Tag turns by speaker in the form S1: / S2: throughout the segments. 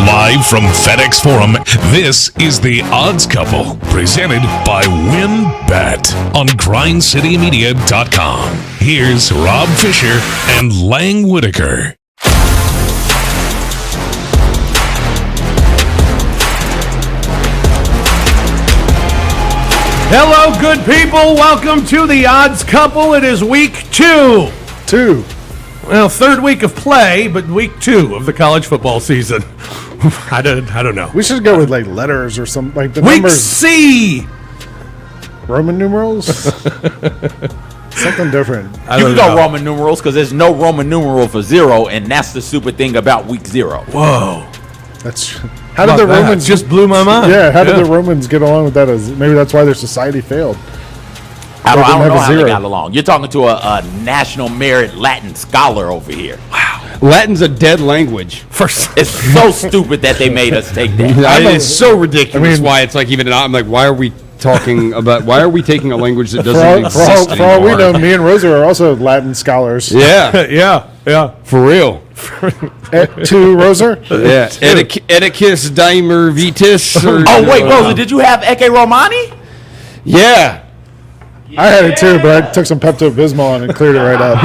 S1: Live from FedEx Forum, this is The Odds Couple, presented by WinBet on GrindCityMedia.com. Here's Rob Fisher and Lang Whitaker.
S2: Hello, good people. Welcome to The Odds Couple. It is week two. Well, third week of play, but week 2 of the college football season. I don't know.
S3: We should go with like letters or something like the
S2: Week
S3: numbers.
S2: C.
S3: Roman numerals. Something different.
S4: You can go Roman numerals because there's no Roman numeral for 0, and that's the super thing about week 0.
S2: Whoa.
S3: That's how did the Romans
S2: just blew my mind?
S3: Yeah, how did the Romans get along with that? Maybe that's why their society failed.
S4: I don't know how they got along. You're talking to a national merit Latin scholar over here.
S5: Wow. Latin's a dead language.
S4: It's so stupid that they made us take that.
S5: It's so ridiculous. Why it's like I'm like, why are we taking a language that doesn't exist
S3: for all we know, me and Rosa are also Latin scholars.
S5: Yeah.
S2: yeah.
S5: For real.
S3: To Rosa?
S5: Yeah. Edicus Dimer Vitis.
S4: Oh, wait, Rosa, did you have Ecce Romani?
S5: Yeah.
S3: I had it too, but I took some Pepto-Bismol and it cleared it right up.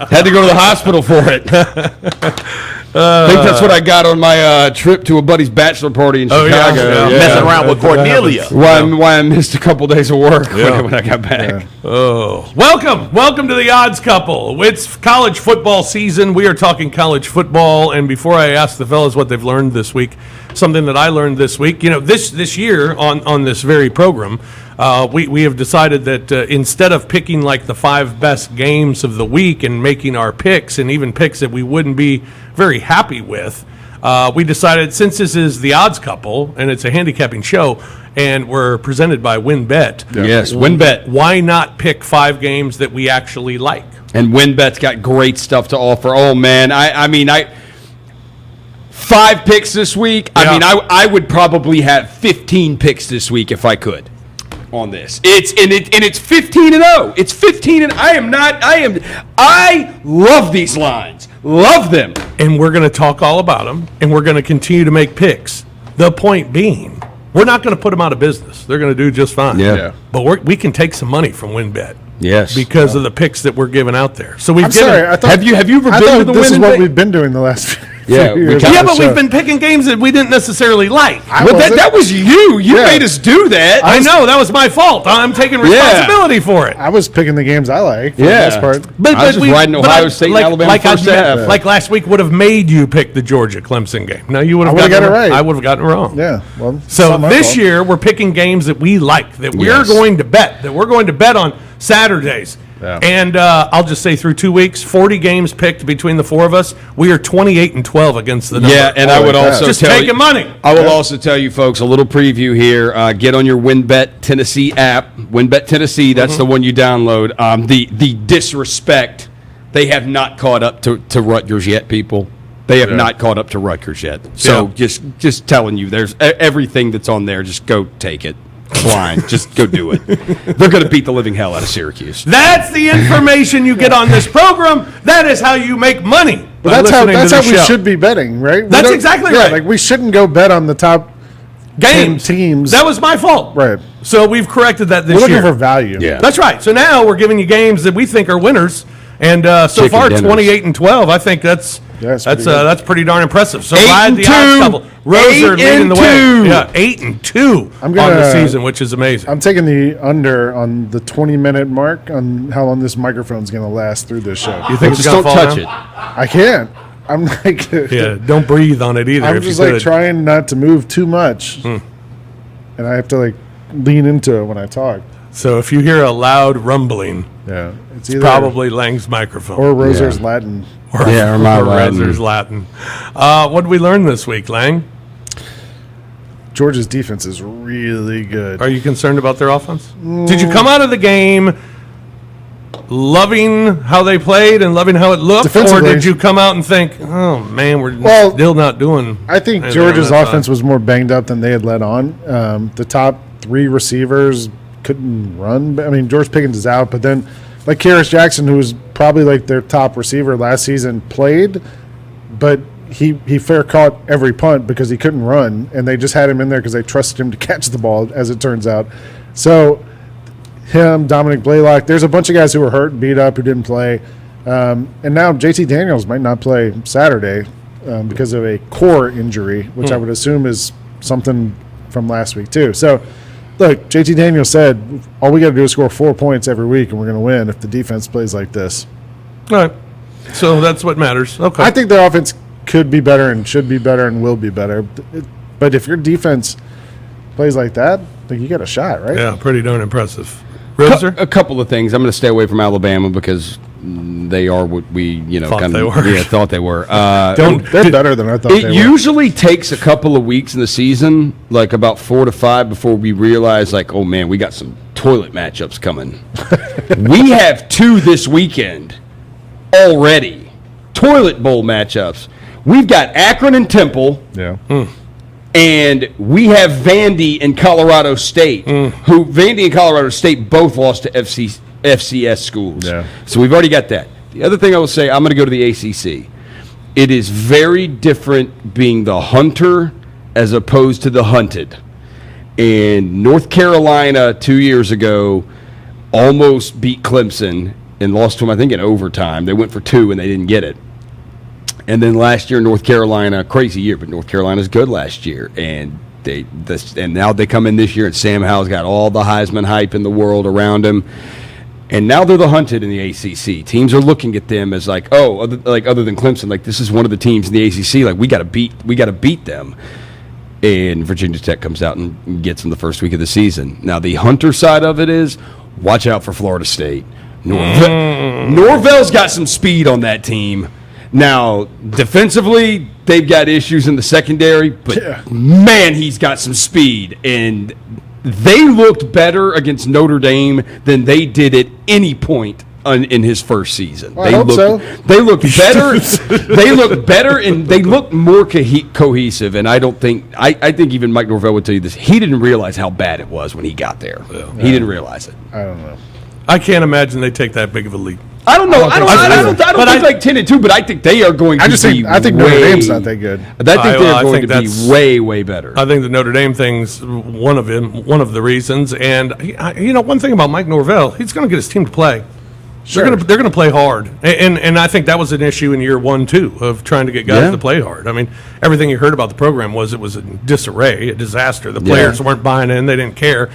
S5: Had to go to the hospital for it. I think that's what I got on my trip to a buddy's bachelor party in Chicago.
S4: Messing around with Cornelia.
S5: Why I missed a couple days of work when I got back.
S2: Yeah. Oh, welcome to the Odds Couple. It's college football season. We are talking college football, and before I ask the fellas what they've learned this week, something that I learned this week, this year on this very program, we have decided that instead of picking like the 5 best games of the week and making our picks, and even picks that we wouldn't be very happy with, we decided, since this is the Odds Couple and it's a handicapping show and we're presented by WinBet.
S5: Yes, WinBet.
S2: Why not pick 5 games that we actually like?
S5: And WinBet's got great stuff to offer. Oh man, I 5 picks this week.
S2: Yeah.
S5: I would probably have 15 picks this week if I could on this. It's 15-0. It's 15 and I love these lines. Love them.
S2: And we're going to talk all about them, and we're going to continue to make picks. The point being, we're not going to put them out of business. They're going to do just fine.
S5: Yeah.
S2: But we can take some money from WinBet.
S5: Yes.
S2: Because of the picks that we're giving out there. So we've
S3: I'm sorry. I thought,
S5: have you ever been to the
S3: this is what
S5: WinBet?
S3: we've been doing the last few
S5: Yeah,
S3: years.
S2: Yeah, but we've been picking games that we didn't necessarily like.
S5: That was you. You made us do that.
S2: I know. That was my fault. I'm taking responsibility for it.
S3: I was picking the games I like for the most part.
S5: I was just riding Ohio State and Alabama first half.
S2: Like last week would have made you pick the Georgia-Clemson game. Now you would have
S3: gotten it right.
S2: I would have gotten it wrong.
S3: Yeah. Well,
S2: so this year we're picking games that we like, that we're going to bet, on Saturdays. Yeah. And I'll just say through 2 weeks, 40 games picked between the 4 of us. We are 28-12 against the number.
S5: Yeah, and I would also
S2: just
S5: tell
S2: taking
S5: you,
S2: money.
S5: I will also tell you, folks, a little preview here. Get on your WinBet Tennessee app. WinBet Tennessee, that's the one you download. The disrespect, they have not caught up to Rutgers yet, people. They have not caught up to Rutgers yet. So just telling you, there's everything that's on there. Just go take it. Blind. Just go do it. They're going to beat the living hell out of Syracuse.
S2: That's the information you get on this program. That is how you make money.
S3: But that's how we should be betting, right?
S2: That's exactly right.
S3: Like we shouldn't go bet on the top teams.
S2: That was my fault.
S3: Right.
S2: So we've corrected that this
S3: year. We're
S2: year.
S3: looking for value.
S5: Yeah.
S2: That's right. So now we're giving you games that we think are winners. And so far, 28-12. I think that's pretty darn impressive. So ride the Odds Couple. Roser leading the way. Yeah, 8-2 on the season, which is amazing.
S3: I'm taking the under on the 20-minute mark on how long this microphone's going to last through this show.
S2: You think it's going to fall
S5: touch
S2: down?
S5: it.
S3: I can't. I'm like,
S2: don't breathe on it either.
S3: I'm just like trying not to move too much, and I have to like lean into it when I talk.
S2: So if you hear a loud rumbling,
S3: it's
S2: probably Lang's microphone
S3: or Roser's Latin.
S5: Or my
S2: Roser's Latin. What did we learn this week, Lang?
S3: Georgia's defense is really good.
S2: Are you concerned about their offense? Did you come out of the game loving how they played and loving how it looked, or did you come out and think, oh man, we're still not doing?
S3: I think Georgia's offense was more banged up than they had let on. The top 3 receivers couldn't run. I mean, George Pickens is out, but then like Karis Jackson, who was probably like their top receiver last season, played, but he fair caught every punt because he couldn't run, and they just had him in there because they trusted him to catch the ball, as it turns out. So him, Dominic Blaylock, there's a bunch of guys who were hurt and beat up who didn't play. And now JT Daniels might not play Saturday because of a core injury, which I would assume is something from last week too. So, look, JT Daniels said, all we got to do is score 4 points every week, and we're going to win if the defense plays like this.
S2: All right. So that's what matters. Okay.
S3: I think their offense could be better and should be better and will be better. But if your defense plays like that, then you got a shot, right?
S2: Yeah, pretty darn impressive. Roser?
S5: A couple of things. I'm going to stay away from Alabama because they are what we,
S2: thought they were.
S5: Thought they were.
S3: They're better than I thought they were.
S5: It usually takes a couple of weeks in the season, like about 4 to 5, before we realize, like, oh, man, we got some toilet matchups coming. We have 2 this weekend already. Toilet bowl matchups. We've got Akron and Temple.
S3: Yeah.
S5: And we have Vandy and Colorado State, who Vandy and Colorado State both lost to FCS schools.
S3: Yeah.
S5: So we've already got that. The other thing I will say, I'm going to go to the ACC. It is very different being the hunter as opposed to the hunted. And North Carolina 2 years ago almost beat Clemson and lost to them, I think, in overtime. They went for 2 and they didn't get it. And then last year, North Carolina, crazy year, but North Carolina's good last year. And now they come in this year, and Sam Howell's got all the Heisman hype in the world around him. And now they're the hunted in the ACC. Teams are looking at them as like, other than Clemson, like this is one of the teams in the ACC. Like we got to beat them. And Virginia Tech comes out and gets them the first week of the season. Now the hunter side of it is, watch out for Florida State. Norvell's got some speed on that team. Now, defensively, they've got issues in the secondary, but man, he's got some speed. And they looked better against Notre Dame than they did at any point in his first season.
S3: Well, I hope so.
S5: They looked better. They looked better, and they looked more cohesive. And I think even Mike Norvell would tell you this. He didn't realize how bad it was when he got there. Yeah. He didn't realize it.
S3: I don't know.
S2: I can't imagine they take that big of a leap.
S5: I don't know. I don't think like 10-2, but I think they are going to be.
S3: I think Notre Dame's not that good.
S5: I think they're going to be way, way better.
S2: I think the Notre Dame thing's one of the reasons. And one thing about Mike Norvell, he's going to get his team to play. Sure. They're going to play hard, and I think that was an issue in year 1 too of trying to get guys to play hard. I mean, everything you heard about the program was it was in disarray, a disaster. The players weren't buying in; they didn't care.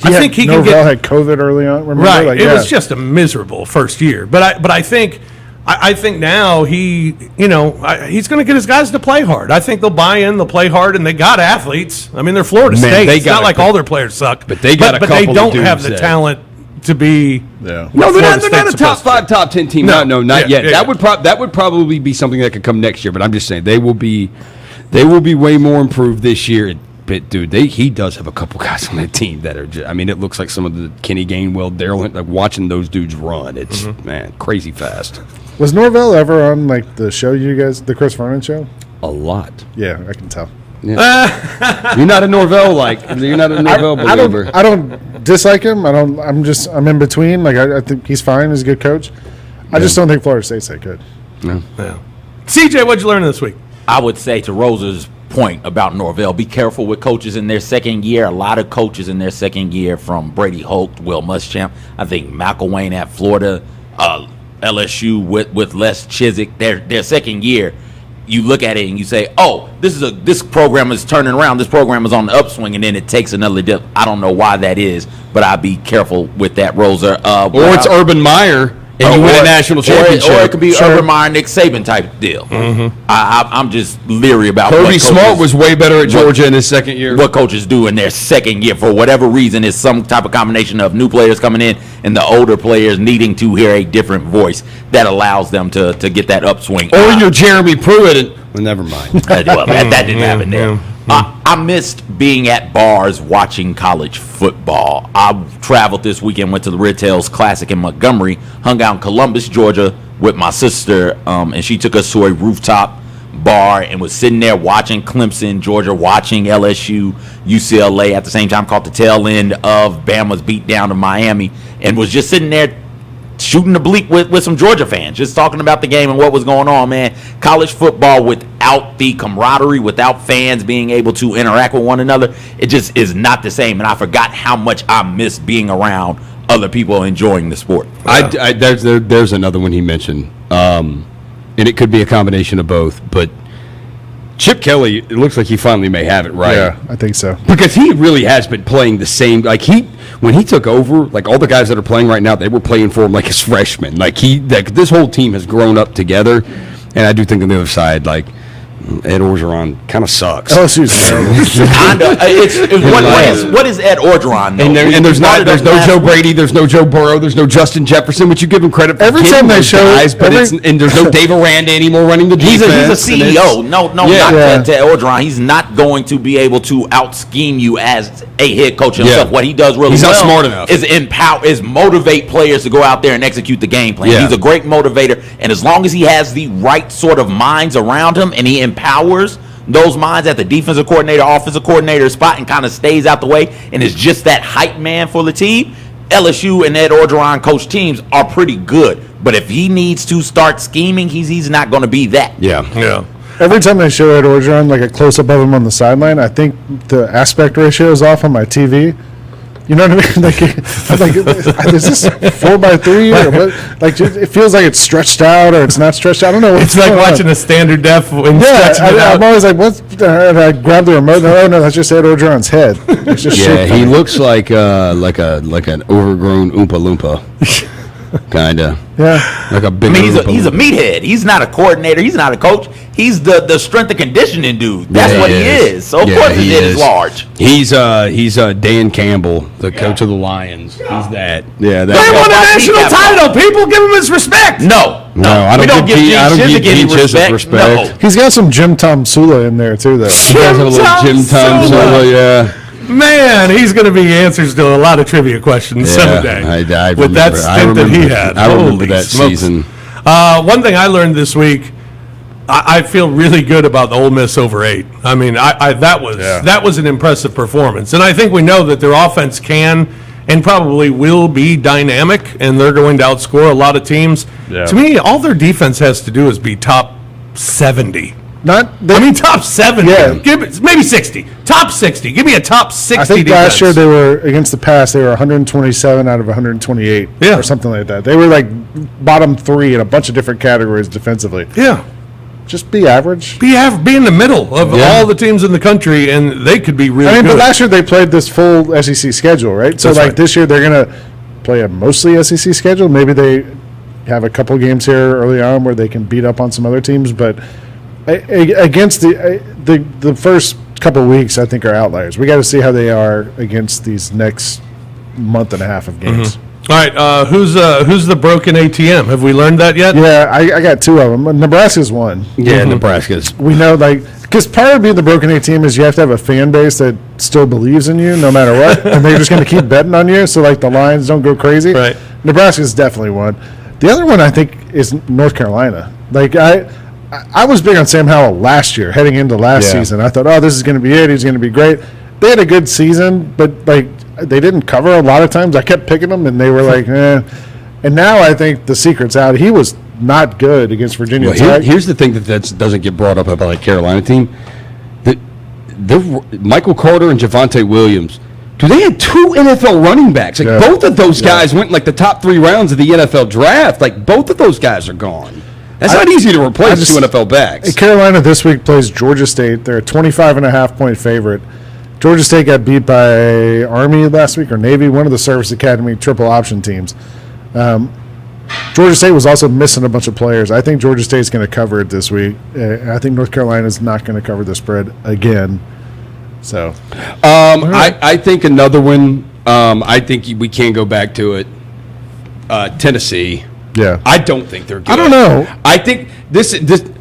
S2: I think
S3: Norvell had COVID early on. Remember?
S2: Right, it was just a miserable first year. But I think now he's going to get his guys to play hard. I think they'll buy in, they'll play hard, and they got athletes. I mean, they're Florida State. It's not like all their players suck,
S5: but they got
S2: they don't have the talent to be.
S5: Yeah. No, they're not a top 5, top 10 team. No, not yet. That would probably be something that could come next year. But I'm just saying they will be way more improved this year. But dude, he does have a couple guys on that team that are just, I mean, it looks like some of the Kenny Gainwell, Daryl, like watching those dudes run. It's man, crazy fast.
S3: Was Norvell ever on like the show you guys, the Chris Vernon show?
S5: A lot.
S3: Yeah, I can tell.
S5: Yeah. You're not a Norvell believer.
S3: I don't dislike him. I'm in between. Like I think he's fine. He's a good coach. I just don't think Florida State's that good.
S5: No.
S2: Yeah. CJ, what'd you learn this week?
S4: I would say to Rosa's point about Norvell, be careful with coaches in their second year. A lot of coaches in their second year, from Brady Hoke, Will Muschamp, I think McElwain at Florida, LSU with Les Chiswick, their second year, you look at it and you say, oh, this program is turning around, this program is on the upswing, and then it takes another dip. I don't know why that is, but I'd be careful with that, Rosa.
S5: Or it's Urban Meyer. And you win a national championship.
S4: Or it could be Urban Meyer, Nick Saban type deal. Mm-hmm. I'm just leery about
S5: Kirby Smart was way better at Georgia in his second year.
S4: What coaches do in their second year, for whatever reason, is some type of combination of new players coming in and the older players needing to hear a different voice that allows them to get that upswing.
S5: Or you're Jeremy Pruitt. Well, never mind.
S4: Well, that didn't happen there. I missed being at bars watching college football. I traveled this weekend, went to the Red Tails Classic in Montgomery, hung out in Columbus, Georgia with my sister, and she took us to a rooftop bar and was sitting there watching Clemson, Georgia, watching LSU, UCLA at the same time, caught the tail end of Bama's beat down of Miami, and was just sitting there shooting the bleep with some Georgia fans, just talking about the game and what was going on, man. College football without the camaraderie, without fans being able to interact with one another, it just is not the same. And I forgot how much I miss being around other people enjoying the sport.
S5: There's another one he mentioned, and it could be a combination of both, but Chip Kelly, it looks like he finally may have it right.
S3: Yeah, I think so.
S5: Because he really has been playing the same. Like when he took over, like all the guys that are playing right now, they were playing for him like as freshmen. Like this whole team has grown up together, and I do think on the other side, like Ed Orgeron kind of sucks.
S3: LSU's terrible.
S4: What is Ed Orgeron? Though?
S5: And there's no Joe Brady, there's no Joe Burrow, there's no Justin Jefferson, which you give him credit for.
S3: Every time they show
S5: guys, but there's no Dave Aranda anymore running the defense.
S4: He's a CEO. Not to Ed Orgeron. He's not going to be able to out scheme you as a head coach himself. What he does really
S5: not smart enough.
S4: is motivate players to go out there and execute the game plan. He's a great motivator, and as long as he has the right sort of minds around him and he empowers those minds at the defensive coordinator, offensive coordinator spot and kind of stays out the way and is just that hype man for the team, LSU and Ed Orgeron coach teams are pretty good. But if he needs to start scheming, he's not going to be that.
S2: Yeah.
S3: Every time they show Ed Orgeron, like a close-up of him on the sideline, I think the aspect ratio is off on my TV. You know what I mean? I'm like, is this 4:3 or what? Like, it feels like it's stretched out or it's not stretched out. I don't know.
S2: It's like watching a standard def and stretching it out.
S3: I'm always like, what's? And I grab the remote. No, that's just Ed Orgeron's head. It's just
S5: he looks like an overgrown Oompa Loompa. Kinda.
S3: Yeah.
S5: Like a big.
S4: I mean, he's a meathead. He's not a coordinator. He's not a coach. He's the strength and conditioning dude. That's what he is. So of course his head is large.
S5: He's Dan Campbell, the coach of the Lions. He's that. Yeah.
S2: They won a national title. People give him his respect.
S4: No,
S5: I don't give Gene Chisholm respect.
S4: No.
S3: He's got some Jim Tom Sula in there too, though.
S5: He has a little Jim Tom Sula, yeah.
S2: Man, he's going to be answers to a lot of trivia questions someday.
S5: I
S2: with that stint that he had.
S5: I remember that season.
S2: One thing I learned this week, I feel really good about the Ole Miss over 8. I mean, that was an impressive performance. And I think we know that their offense can and probably will be dynamic, and they're going to outscore a lot of teams. Yeah. To me, all their defense has to do is be top 70. Top 70. Yeah. Maybe 60. Top 60. Give me a top 60
S3: I think
S2: defense.
S3: last year they were, against the pass, they were 127 out of 128 or something like that. They were like bottom 3 in a bunch of different categories defensively.
S2: Yeah.
S3: Just be average.
S2: Be in the middle of all the teams in the country, and they could be really good.
S3: But last year they played this full SEC schedule, right? So this year they're going to play a mostly SEC schedule. Maybe they have a couple games here early on where they can beat up on some other teams, but against the first couple of weeks, I think, are outliers. We got to see how they are against these next month and a half of games.
S2: Mm-hmm. All right, who's the broken ATM? Have we learned that yet?
S3: Yeah, I got 2 of them. Nebraska's one.
S5: Yeah, Nebraska's.
S3: We know, because part of being the broken ATM is you have to have a fan base that still believes in you no matter what, and they're just going to keep betting on you, so the lines don't go crazy.
S2: Right.
S3: Nebraska's definitely one. The other one I think is North Carolina. I was big on Sam Howell last year, heading into last season. I thought, this is going to be it. He's going to be great. They had a good season, but they didn't cover a lot of times. I kept picking them, and they were like, eh. And now I think the secret's out. He was not good against Virginia Tech.
S5: Here's the thing that doesn't get brought up about the Carolina team. Michael Carter and Javonte Williams. They had 2 NFL running backs. Both of those guys went in the top 3 rounds of the NFL draft. Both of those guys are gone. That's not easy to replace 2 NFL backs.
S3: Carolina this week plays Georgia State. They're a 25.5-point favorite. Georgia State got beat by Army last week or Navy, one of the Service Academy triple option teams. Georgia State was also missing a bunch of players. I think Georgia State's going to cover it this week. I think North Carolina's not going to cover the spread again. So,
S5: I think another one. I think we can't go back to it. Tennessee.
S3: Yeah,
S5: I don't think they're good.
S3: I don't know.
S5: I think this.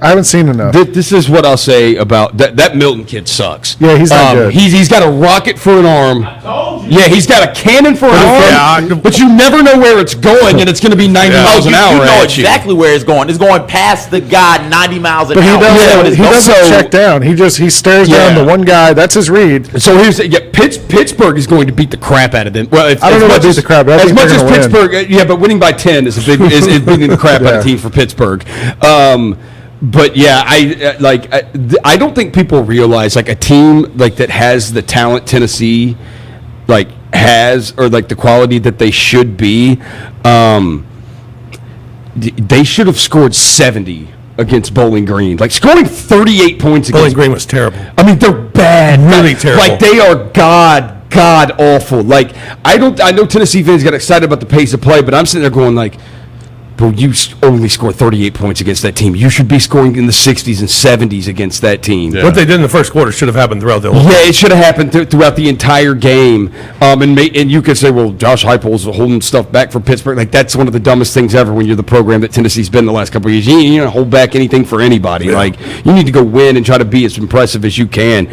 S3: I haven't seen enough.
S5: This is what I'll say about that Milton kid sucks.
S3: Yeah, he's not good.
S5: He's got a rocket for an arm.
S6: I told you.
S5: Yeah, he's got a cannon for an arm, but you never know where it's going, and it's going to be 90 miles an hour
S4: You know
S5: at you.
S4: exactly where it's going. It's going past the guy 90 miles an
S3: But
S4: hour.
S3: he doesn't check down. He stares down the one guy. That's his read.
S5: So Pittsburgh is going to beat the crap out of them. Well,
S3: I don't know about beat the crap.
S5: As much as Pittsburgh, but winning by 10 is beating the crap out of teams for Pittsburgh. But yeah, I don't think people realize like a team like that has the talent Tennessee like has or like the quality that they should be. They should have scored 70 against Bowling Green. Like scoring 38 points against
S2: Bowling Green was terrible.
S5: I mean, they're bad,
S2: really terrible.
S5: Like they are god awful. Like I know Tennessee fans got excited about the pace of play, but I'm sitting there going like, bro, you only scored 38 points against that team. You should be scoring in the 60s and 70s against that team.
S2: What they did in the first quarter should have happened throughout the whole game.
S5: Yeah, it should have happened throughout the entire game. And you could say, well, Josh Heupel's holding stuff back for Pittsburgh. Like, that's one of the dumbest things ever when you're the program that Tennessee's been the last couple of years. You don't hold back anything for anybody. Yeah. Like, you need to go win and try to be as impressive as you can.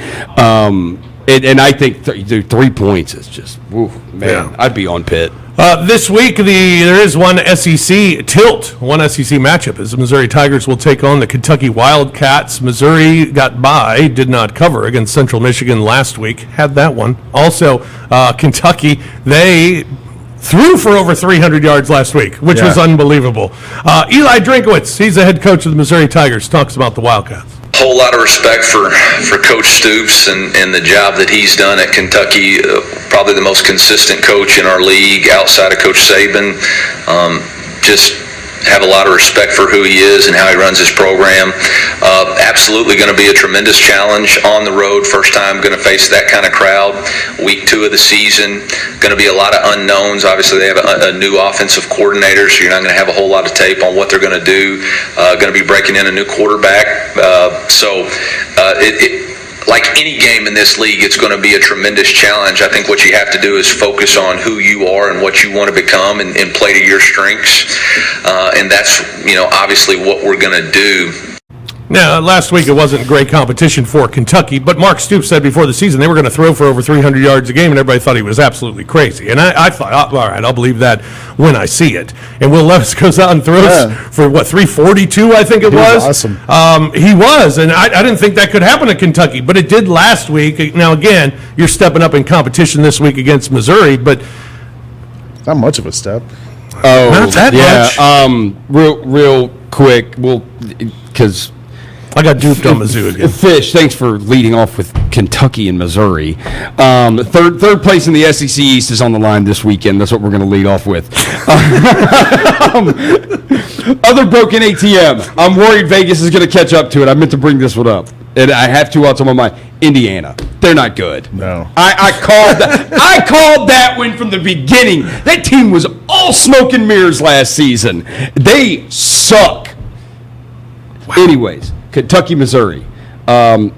S5: And I think 3 points is just, man, I'd be on Pitt.
S2: This week, there is one SEC matchup as the Missouri Tigers will take on the Kentucky Wildcats. Missouri got by, did not cover against Central Michigan last week, had that one. Also, Kentucky, they threw for over 300 yards last week, which was unbelievable. Eli Drinkowitz, he's the head coach of the Missouri Tigers, talks about the Wildcats.
S7: Whole lot of respect for Coach Stoops and the job that he's done at Kentucky. Probably the most consistent coach in our league outside of Coach Saban. Just have a lot of respect for who he is and how he runs his program. Absolutely going to be a tremendous challenge on the road. First time going to face that kind of crowd. Week 2 of the season. Going to be a lot of unknowns. Obviously, they have a new offensive coordinator, so you're not going to have a whole lot of tape on what they're going to do. Going to be breaking in a new quarterback. Like any game in this league, it's going to be a tremendous challenge. I think what you have to do is focus on who you are and what you want to become and play to your strengths. And that's, obviously what we're going to do.
S2: Now, last week it wasn't great competition for Kentucky, but Mark Stoops said before the season they were going to throw for over 300 yards a game, and everybody thought he was absolutely crazy. And I thought, all right, I'll believe that when I see it. And Will Levis goes out and throws for, 342, I think it was?
S3: Awesome.
S2: He was, and I didn't think that could happen at Kentucky, but it did last week. Now, again, you're stepping up in competition this week against Missouri, but
S3: not much of a step.
S5: Oh,
S2: not that much.
S5: Real quick, because
S2: I got duped on Mizzou again.
S5: Fish, thanks for leading off with Kentucky and Missouri. Third place in the SEC East is on the line this weekend. That's what we're going to lead off with. Other broken ATM. I'm worried Vegas is going to catch up to it. I meant to bring this one up. And I have two outs on my mind. Indiana. They're not good.
S3: No.
S5: I called that. I called that win from the beginning. That team was all smoke and mirrors last season. They suck. Wow. Anyways. Kentucky, Missouri. I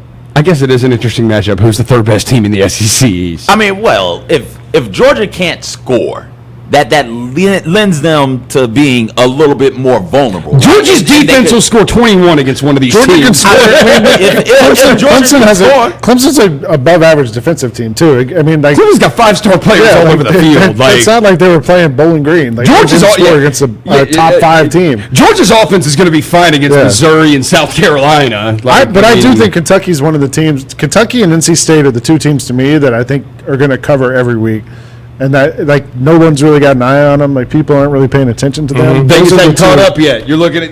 S5: guess it is an interesting matchup. Who's the third best team in the SEC East?
S4: I mean, well, if Georgia can't score, that lends them to being a little bit more vulnerable.
S5: Georgia's defense will score 21 against one of these teams.
S3: Clemson's an above-average defensive team too. I mean,
S5: Clemson's got 5-star players all over the field.
S3: It's not like they were playing Bowling Green. Georgia's against a top 5 team.
S5: Georgia's offense is going to be fine against Missouri and South Carolina.
S3: I do think Kentucky's one of the teams. Kentucky and NC State are the 2 teams to me that I think are going to cover every week. And that no one's really got an eye on them. Like people aren't really paying attention to them.
S5: Vegas hasn't caught up yet. You're looking at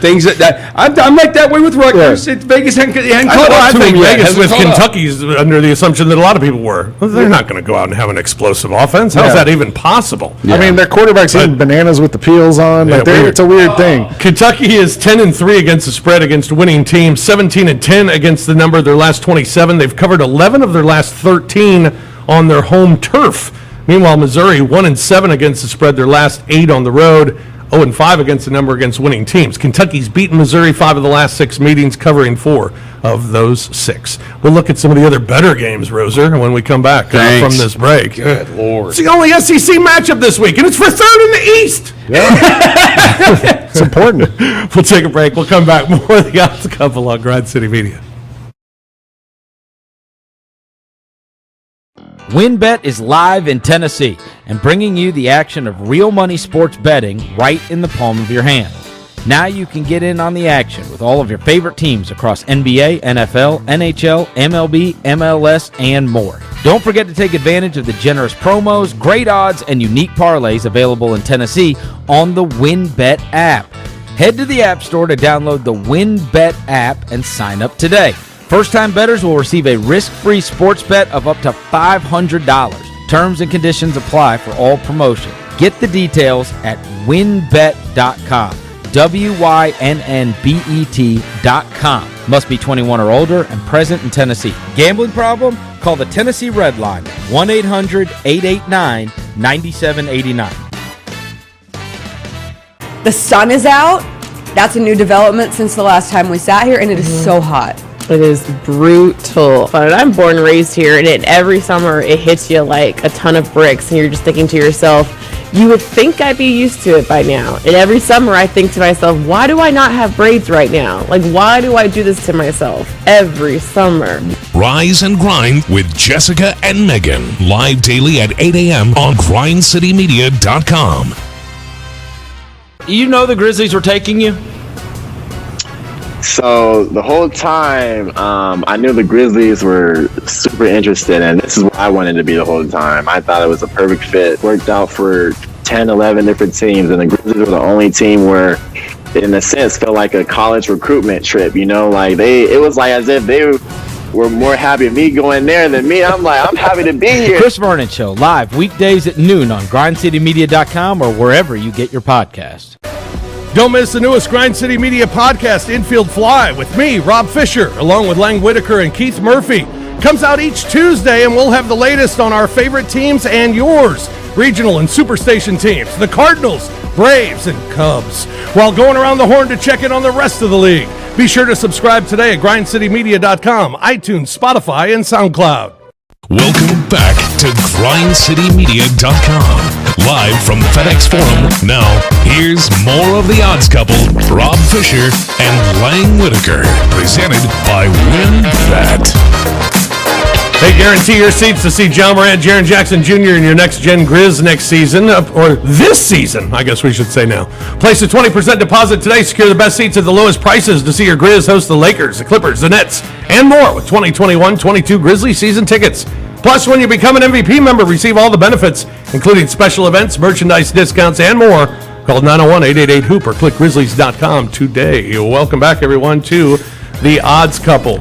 S5: things that I'm like that way with Rutgers. Vegas hadn't caught up.
S2: I think Vegas with Kentucky's under the assumption that a lot of people were. They're not going to go out and have an explosive offense. How is that even possible?
S3: Yeah. I mean, their quarterback's eating bananas with the peels on. It's a weird thing.
S2: Kentucky is 10-3 against the spread against winning teams. 17-10 against the number of their last 27. They've covered 11 of their last 13 on their home turf. Meanwhile, Missouri 1-7 against the spread, their last 8 on the road. 0-5 against the number against winning teams. Kentucky's beaten Missouri 5 of the last 6 meetings, covering 4 of those 6. We'll look at some of the other better games, Roser, when we come back from this break.
S5: Good Lord.
S2: It's the only SEC matchup this week, and it's for 3rd in the East.
S3: Yeah. It's important.
S2: We'll take a break. We'll come back. More of the Odds Couple on Grind City Media.
S6: WynnBET is live in Tennessee and bringing you the action of real money sports betting right in the palm of your hand. Now you can get in on the action with all of your favorite teams across NBA, NFL, NHL, MLB, MLS, and more. Don't forget to take advantage of the generous promos, great odds, and unique parlays available in Tennessee on the WynnBET app. Head to the App Store to download the WynnBET app and sign up today. First-time bettors will receive a risk-free sports bet of up to $500. Terms and conditions apply for all promotion. Get the details at wynnbet.com. WYNNBET.com. Must be 21 or older and present in Tennessee. Gambling problem? Call the Tennessee Red Line, 1-800-889-9789.
S8: The sun is out. That's a new development since the last time we sat here, and it is so hot.
S9: It is brutal. But I'm born and raised here, and every summer it hits you like a ton of bricks, and you're just thinking to yourself, you would think I'd be used to it by now. And every summer I think to myself, why do I not have braids right now? Like, why do I do this to myself every summer?
S1: Rise and Grind with Jessica and Megan. Live daily at 8 a.m. on grindcitymedia.com.
S6: You know the Grizzlies were taking you?
S10: So the whole time, I knew the Grizzlies were super interested, and this is what I wanted to be the whole time. I thought it was a perfect fit. Worked out for 10, 11 different teams, and the Grizzlies were the only team where, in a sense, felt like a college recruitment trip. You know, like it was like as if they were more happy me going there than me. I'm like, I'm happy to be here.
S6: Chris Vernon Show, live weekdays at noon on grindcitymedia.com or wherever you get your podcast.
S2: Don't miss the newest Grind City Media podcast, Infield Fly, with me, Rob Fisher, along with Lang Whitaker and Keith Murphy. Comes out each Tuesday, and we'll have the latest on our favorite teams and yours. Regional and Superstation teams, the Cardinals, Braves, and Cubs. While going around the horn to check in on the rest of the league. Be sure to subscribe today at grindcitymedia.com, iTunes, Spotify, and SoundCloud.
S1: Welcome back to grindcitymedia.com. Live from FedEx Forum. Now, here's more of the Odds Couple, Rob Fisher and Lang Whitaker. Presented by WynnBET.
S2: Hey, guarantee your seats to see John Morant, Jaren Jackson Jr. in your Next Gen Grizz next season, or this season, I guess we should say now. Place a 20% deposit today. Secure the best seats at the lowest prices to see your Grizz host the Lakers, the Clippers, the Nets, and more with 2021-22 Grizzly season tickets. Plus, when you become an MVP member, receive all the benefits, including special events, merchandise discounts, and more. Call 901-888-HOOP or click Grizzlies.com today. Welcome back, everyone, to the Odds Couple.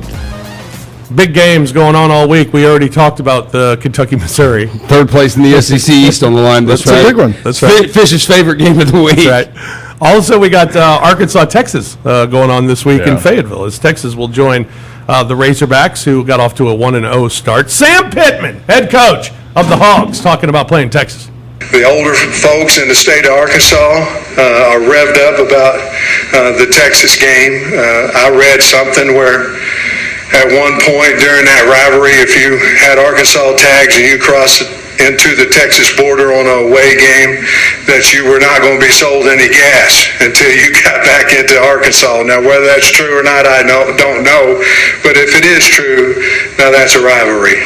S2: Big games going on all week. We already talked about the Kentucky-Missouri.
S5: Third place in the SEC East on the line.
S3: That's a big one.
S2: That's right.
S5: Fish's favorite game of the week.
S2: That's right. Also, we got Arkansas-Texas going on this week in Fayetteville, as Texas will join the Razorbacks, who got off to a 1-0 start. Sam Pittman, head coach of the Hogs, talking about playing Texas.
S11: The older folks in the state of Arkansas are revved up about the Texas game. I read something where at one point during that rivalry, if you had Arkansas tags and you crossed into the Texas border on a away game, that you were not going to be sold any gas until you got back into Arkansas. Now, whether that's true or not, I don't know. But if it is true, now that's a rivalry.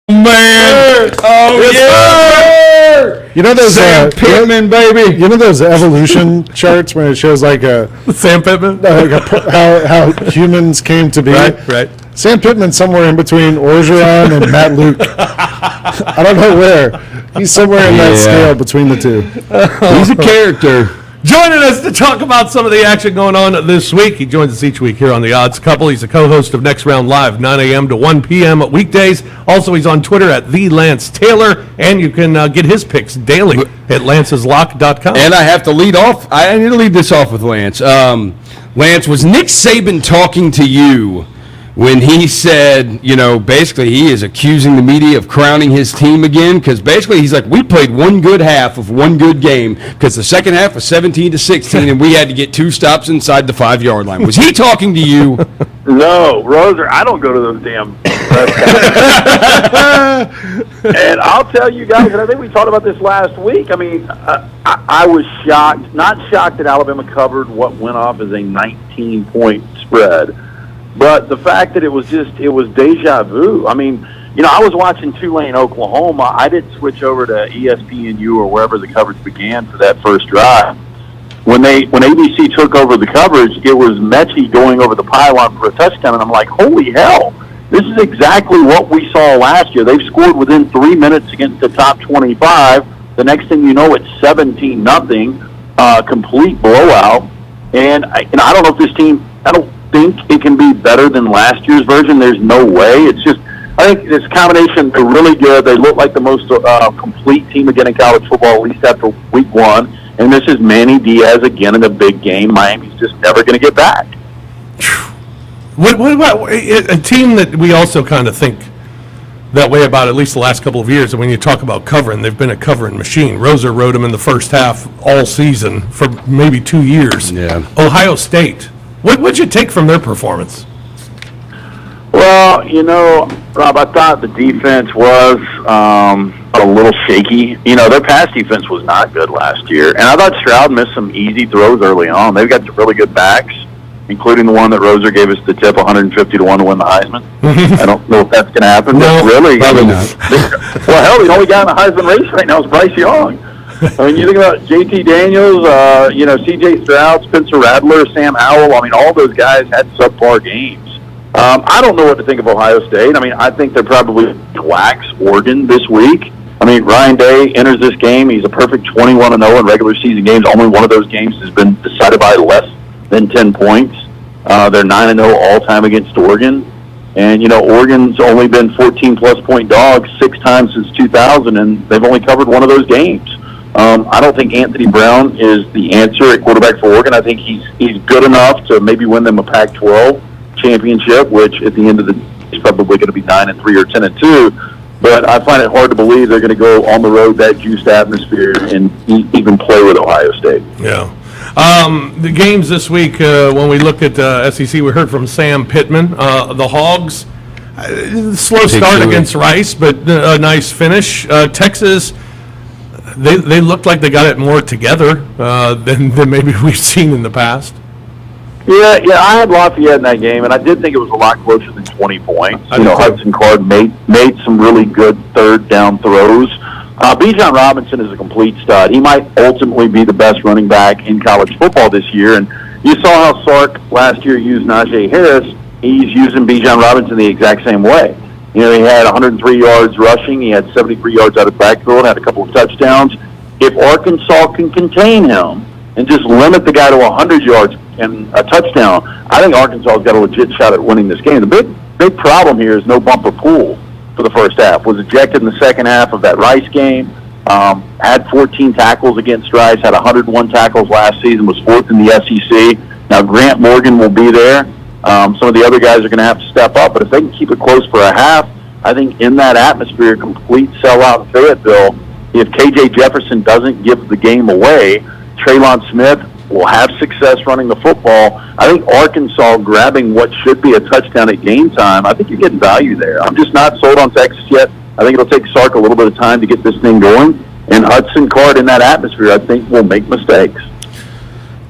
S5: Man! Oh, yeah!
S3: You know those
S5: Sam Pittman, baby.
S3: You know those evolution charts when it shows like
S2: Sam Pittman?
S3: how humans came to be?
S2: Right.
S3: Sam Pittman's somewhere in between Orgeron and Matt Luke. I don't know where. He's somewhere in that scale between the two.
S5: He's a character.
S2: Joining us to talk about some of the action going on this week. He joins us each week here on The Odds Couple. He's a co-host of Next Round Live, 9 a.m. to 1 p.m. weekdays. Also, he's on Twitter at @TheLanceTaylor, and you can get his picks daily at lanceslock.com.
S5: And I have to lead off. I need to lead this off with Lance. Lance, was Nick Saban talking to you when he said, basically he is accusing the media of crowning his team again, because basically he's like, we played one good half of one good game because the second half was 17-16 and we had to get 2 stops inside the 5-yard line. Was he talking to you?
S12: No, Roser, I don't go to those damn and I'll tell you guys, and I think we talked about this last week. I mean, I was shocked, not shocked that Alabama covered what went off as a 19-point spread, but the fact that it was deja vu. I mean, I was watching Tulane, Oklahoma. I didn't switch over to ESPNU or wherever the coverage began for that first drive. When ABC took over the coverage, it was Mechie going over the pylon for a touchdown, and I'm like, holy hell, this is exactly what we saw last year. They've scored within 3 minutes against the top 25. The next thing you know, it's 17-0, complete blowout. And I don't know if this team, I don't think it can be better than last year's version. There's no way. It's just, I think this combination, they're really good. They look like the most complete team again in college football, at least after week 1. And this is Manny Diaz again in a big game. Miami's just never going to get back.
S2: What about a team that we also kind of think that way about, at least the last couple of years? And when you talk about covering, they've been a covering machine. Roser rode them in the first half all season for maybe 2 years.
S5: Yeah.
S2: Ohio State. What'd you take from their performance?
S12: Well, Rob, I thought the defense was a little shaky. Their pass defense was not good last year. And I thought Stroud missed some easy throws early on. They've got some really good backs, including the one that Roser gave us the tip, 150 to 1 to win the Heisman. I don't know if that's going to happen.
S2: No,
S12: but really,
S5: probably not.
S12: Well, hell, the only guy in the Heisman race right now is Bryce Young. I mean, you think about J.T. Daniels, C.J. Stroud, Spencer Rattler, Sam Howell. I mean, all those guys had subpar games. I don't know what to think of Ohio State. I mean, I think they're probably wax Oregon this week. I mean, Ryan Day enters this game. He's a perfect 21-0 in regular season games. Only one of those games has been decided by less than 10 points. They're 9-0 all-time against Oregon. And, Oregon's only been 14-plus point dogs 6 times since 2000, and they've only covered one of those games. I don't think Anthony Brown is the answer at quarterback for Oregon. I think he's good enough to maybe win them a Pac-12 championship, which at the end of the day is probably going to be 9-3 or 10-2. But I find it hard to believe they're going to go on the road, that juiced atmosphere, and even play with Ohio State.
S2: Yeah. The games this week, when we looked at SEC, we heard from Sam Pittman. The Hogs, slow start against Rice, but a nice finish. Texas, they looked like they got it more together than maybe we've seen in the past.
S12: Yeah, I had Lafayette in that game, and I did think it was a lot closer than 20 points. Hudson Card made some really good third down throws. Bijan Robinson is a complete stud. He might ultimately be the best running back in college football this year. And you saw how Sark last year used Najee Harris. He's using Bijan Robinson the exact same way. He had 103 yards rushing. He had 73 yards out of backfield, had a couple of touchdowns. If Arkansas can contain him and just limit the guy to 100 yards and a touchdown, I think Arkansas's got a legit shot at winning this game. The big problem here is no bumper pool for the first half. Was ejected in the second half of that Rice game. Had 14 tackles against Rice. Had 101 tackles last season. Was 4th in the SEC. Now Grant Morgan will be there. Some of the other guys are going to have to step up. But if they can keep it close for a half, I think in that atmosphere, complete sellout in Fayetteville. If KJ Jefferson doesn't give the game away, Traylon Smith will have success running the football. I think Arkansas grabbing what should be a touchdown at game time, I think you're getting value there. I'm just not sold on Texas yet. I think it'll take Sark a little bit of time to get this thing going. And Hudson Card in that atmosphere, I think, will make mistakes.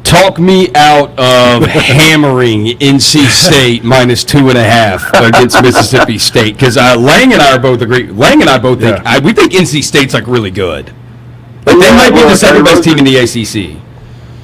S5: Talk me out of hammering NC State -2.5 against Mississippi State, because Lang and I are both agree. Lang and I both think we think NC State's really good. Like, they might be the second best team in the ACC.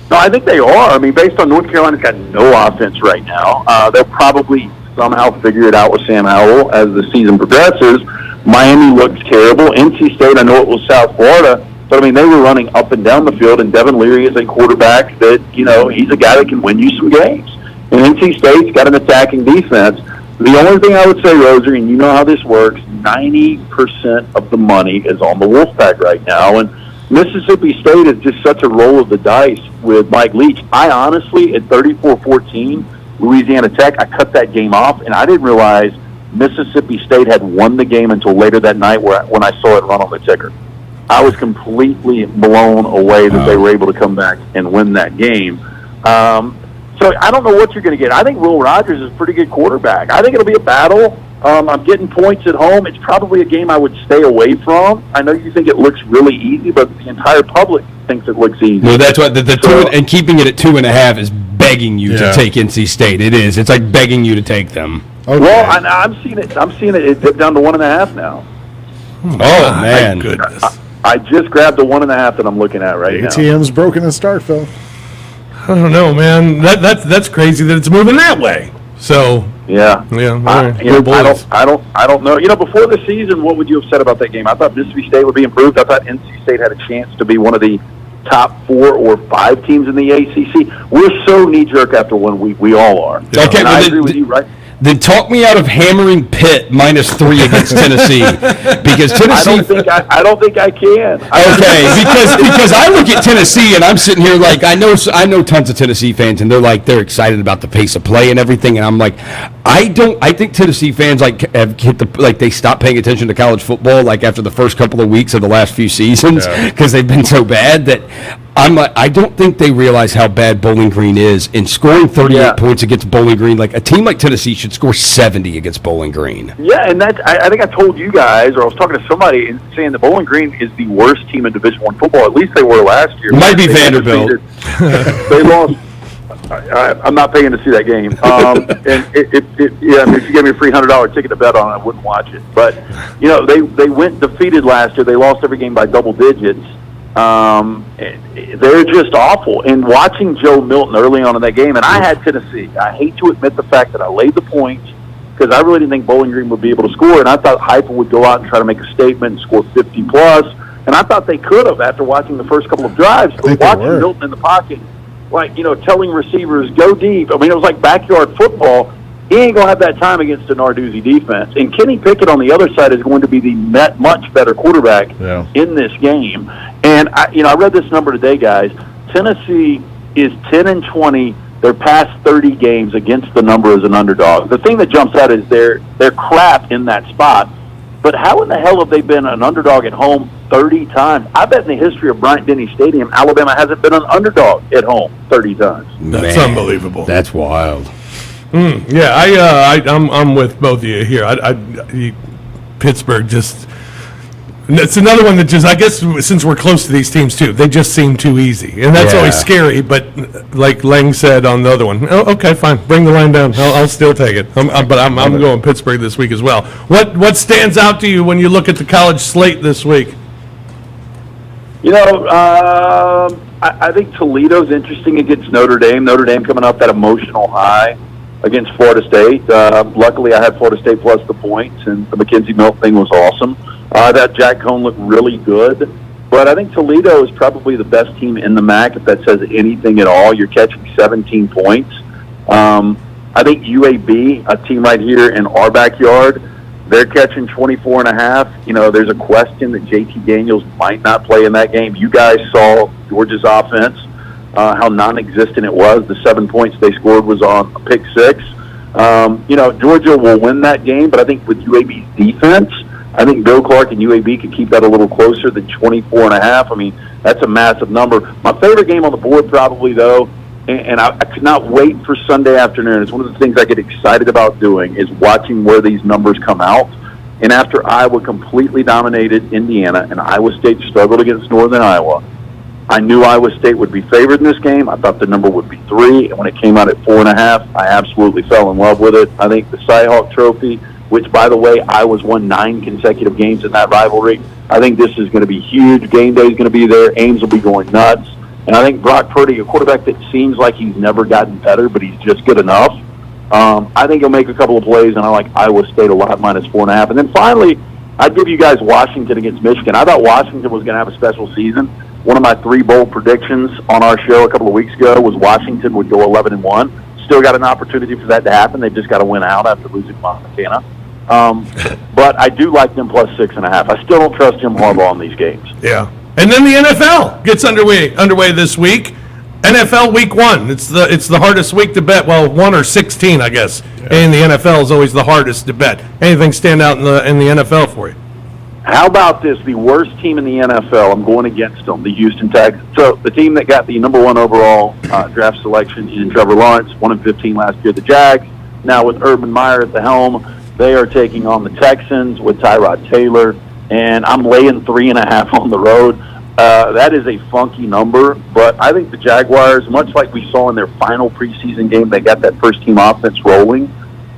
S12: No, I think they are. I mean, based on North Carolina's got no offense right now. They'll probably somehow figure it out with Sam Howell as the season progresses. Miami looks terrible. NC State, I know it was South Florida, but I mean, they were running up and down the field, and Devin Leary is a quarterback that, he's a guy that can win you some games. And NC State's got an attacking defense. The only thing I would say, Roser, and you know how this works, 90% of the money is on the Wolfpack right now, and Mississippi State is just such a roll of the dice with Mike Leach. I honestly, at 34-14, Louisiana Tech. I cut that game off, and I didn't realize Mississippi State had won the game until later that night when I saw it run on the ticker. I was completely blown away that they were able to come back and win that game. So I don't know what you're going to get. I think Will Rogers is a pretty good quarterback. I think it'll be a battle. I'm getting points at home. It's probably a game I would stay away from. I know you think it looks really easy, but the entire public thinks it looks easy.
S5: No, that's what and keeping it at 2.5 is begging you to take NC State. It is. It's like begging you to take them.
S12: Okay. Well, I'm seeing it dip down to 1.5 now.
S5: Oh man,
S2: my goodness!
S12: I just grabbed the 1.5 that I'm looking at right now.
S3: ATM's broken in Starkville.
S2: I don't know, man. That's crazy that it's moving that way. So
S12: yeah.
S2: I
S12: don't know. Before the season, what would you have said about that game? I thought Mississippi State would be improved. I thought NC State had a chance to be one of the top 4 or 5 teams in the ACC. We're so knee-jerk after 1 week. We all are.
S5: Okay,
S12: and I agree with you, right?
S5: Then talk me out of hammering Pitt -3 against Tennessee, because Tennessee.
S12: I don't think I can.
S5: Okay, because I look at Tennessee and I'm sitting here like I know tons of Tennessee fans and they're excited about the pace of play and everything, and I'm like, I think Tennessee fans have hit they stopped paying attention to college football after the first couple of weeks of the last few seasons because they've been so bad that. I don't think they realize how bad Bowling Green is. In scoring 38 points against Bowling Green, a team like Tennessee should score 70 against Bowling Green.
S12: Yeah, and I think I told you guys, or I was talking to somebody and saying that Bowling Green is the worst team in Division I football. At least they were last year.
S5: Might be Vanderbilt.
S12: They lost. I'm not paying to see that game. And if you gave me a free $100 ticket to bet on it, I wouldn't watch it. But they went defeated last year. They lost every game by double digits. They're just awful. And watching Joe Milton early on in that game, and I had Tennessee. I hate to admit the fact that I laid the points because I really didn't think Bowling Green would be able to score, and I thought Heupel would go out and try to make a statement and score 50+, and I thought they could have after watching the first couple of drives. But watching Milton in the pocket, telling receivers, go deep. I mean, it was like backyard football. He ain't going to have that time against a Narduzzi defense. And Kenny Pickett on the other side is going to be the much better quarterback in this game. And, I read this number today, guys. Tennessee is 10-20 their past 30 games against the number as an underdog. The thing that jumps out is they're crap in that spot. But how in the hell have they been an underdog at home 30 times? I bet in the history of Bryant-Denny Stadium, Alabama hasn't been an underdog at home 30 times.
S2: That's unbelievable.
S5: That's wild.
S2: I'm with both of you here. Pittsburgh just. It's another one that just, I guess, since we're close to these teams too, they just seem too easy, and that's always scary. But like Lang said on the other one, okay, fine, bring the line down. I'll still take it. But I'm going Pittsburgh this week as well. What stands out to you when you look at the college slate this week?
S12: I think Toledo's interesting against Notre Dame. Notre Dame coming up that emotional high against Florida State. Luckily, I had Florida State plus the points, and the McKenzie Milton thing was awesome. That Jack Cohn looked really good. But I think Toledo is probably the best team in the MAC, if that says anything at all. You're catching 17 points. I think UAB, a team right here in our backyard, they're catching 24.5. There's a question that JT Daniels might not play in that game. You guys saw Georgia's offense, how non-existent it was. The 7 points they scored was on a pick six. Georgia will win that game, but I think with UAB's defense, I think Bill Clark and UAB could keep that a little closer than 24.5. I mean, that's a massive number. My favorite game on the board probably, though, and I could not wait for Sunday afternoon. It's one of the things I get excited about doing is watching where these numbers come out. And after Iowa completely dominated Indiana and Iowa State struggled against Northern Iowa, I knew Iowa State would be favored in this game. I thought the number would be 3, and when it came out at 4.5, I absolutely fell in love with it. I think the Cy-Hawk Trophy, which, by the way, Iowa's won 9 consecutive games in that rivalry. I think this is going to be huge. Game day is going to be there. Ames will be going nuts. And I think Brock Purdy, a quarterback that seems like he's never gotten better, but he's just good enough, I think he'll make a couple of plays, and I like Iowa State a lot, minus 4.5. And then finally, I'd give you guys Washington against Michigan. I thought Washington was going to have a special season. One of my 3 bold predictions on our show a couple of weeks ago was Washington would go 11-1. Still got an opportunity for that to happen. They've just got to win out after losing Montana. But I do like them plus 6.5. I still don't trust Jim Harbaugh in these games.
S2: Yeah. And then the NFL gets underway this week. NFL Week 1. It's the hardest week to bet. Well, 1 or 16, I guess. In the NFL is always the hardest to bet. Anything stand out in the NFL for you?
S12: How about this? The worst team in the NFL. I'm going against them, the Houston Texans. So the team that got the number 1 overall draft selection in Trevor Lawrence, 1-15 last year, the Jags. Now with Urban Meyer at the helm, they are taking on the Texans with Tyrod Taylor, and I'm laying 3.5 on the road. That is a funky number, but I think the Jaguars, much like we saw in their final preseason game, they got that first-team offense rolling.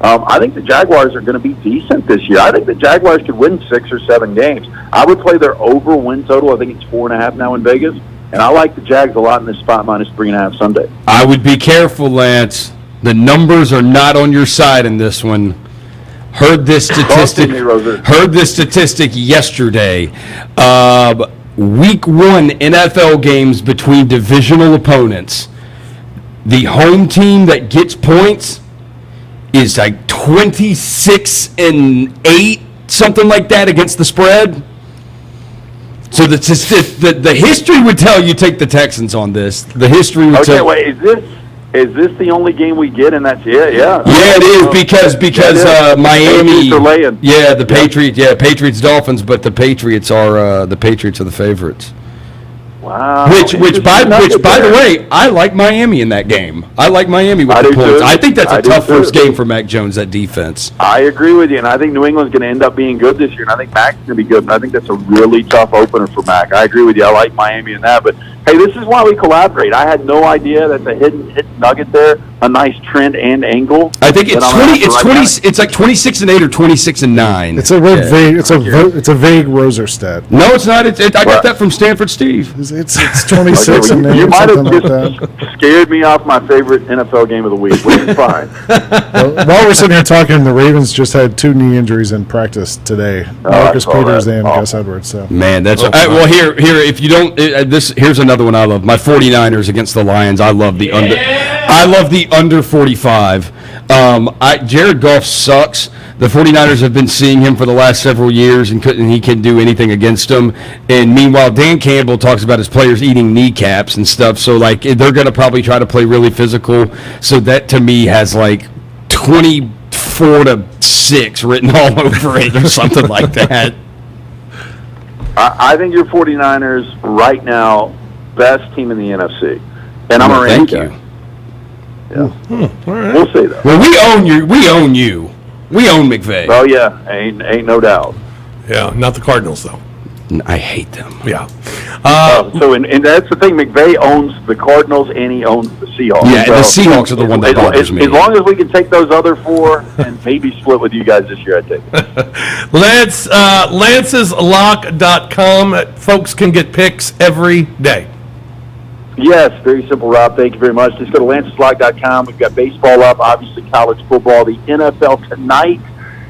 S12: I think the Jaguars are going to be decent this year. I think the Jaguars could win 6 or 7 games. I would play their over win total. I think it's 4.5 now in Vegas, and I like the Jags a lot in this spot, minus 3.5 Sunday.
S5: I would be careful, Lance. The numbers are not on your side in this one. Heard this statistic. Heard this statistic yesterday. Week 1 NFL games between divisional opponents. The home team that gets points is like 26-8, something like that against the spread. So the history would tell you take the Texans on this. The history would tell.
S12: Okay, wait, is this the only game we get? And that's yeah.
S5: Yeah, it is because Miami. The Patriots. Yeah, Patriots Dolphins, but the Patriots are the favorites.
S12: Wow.
S5: Which by the way, I like Miami in that game. I like Miami with the points. I think that's a tough first game for Mac Jones, that defense.
S12: I agree with you, and I think New England's going to end up being good this year, and I think Mac's going to be good, and I think that's a really tough opener for Mac. I agree with you. I like Miami in that, but hey, this is why we collaborate. I had no idea that's a hidden nugget there, a nice trend and angle.
S5: I think it's 20. It's like 26-8 or 26-9.
S3: It's a vague. It's a vague Roser stat.
S5: No, it's not. I got that from Stanford Steve.
S3: It's 26 and 8.
S12: You might have
S3: like
S12: just scared me off my favorite NFL game of the week, which is fine.
S3: While we're sitting here talking, the Ravens just had 2 knee injuries in practice today. Marcus Peters and Gus Edwards. So.
S5: Man, that's well. Here. If you don't, here's another one I love. My 49ers against the Lions. I love the under. I love the under 45. Jared Goff sucks. The 49ers have been seeing him for the last several years, and he couldn't do anything against them. And meanwhile, Dan Campbell talks about his players eating kneecaps and stuff. So, like, they're going to probably try to play really physical. So that, to me, has, like, 24-6 written all over it or something like that.
S12: I think your 49ers right now, best team in the NFC. And I'm a
S5: thank you.
S12: Yeah.
S2: All right.
S12: We'll see, though.
S5: Well, we own you. We own you. We own McVay.
S12: Oh, yeah. Ain't no doubt.
S2: Yeah, not the Cardinals, though.
S5: I hate them.
S2: Yeah.
S12: And that's the thing. McVay owns the Cardinals and he owns the Seahawks.
S5: Yeah, and the Seahawks are the one that bothers me.
S12: As long as we can take those other 4 and maybe split with you guys this year, I'd take it.
S2: Lance, lanceslock.com. Folks can get picks every day.
S12: Yes, very simple, Rob. Thank you very much. Just go to lanceslock.com. We've got baseball up, obviously college football, the NFL tonight.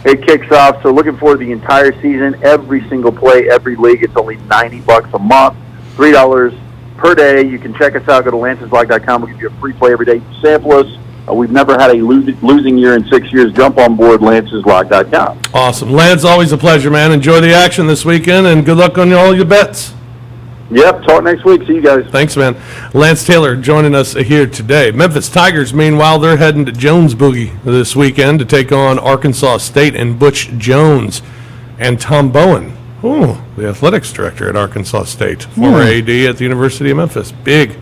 S12: It kicks off, so looking forward to the entire season, every single play, every league. It's only $90 a month, $3 per day. You can check us out. Go to lanceslock.com. We'll give you a free play every day. Sample us. We've never had a losing year in 6 years. Jump on board, lanceslock.com.
S2: Awesome. Lance, always a pleasure, man. Enjoy the action this weekend, and good luck on all your bets.
S12: Yep, talk next week. See you guys.
S2: Thanks, man. Lance Taylor joining us here today. Memphis Tigers, meanwhile, they're heading to Jones Boogie this weekend to take on Arkansas State and Butch Jones and Tom Bowen, the athletics director at Arkansas State, former AD at the University of Memphis. Big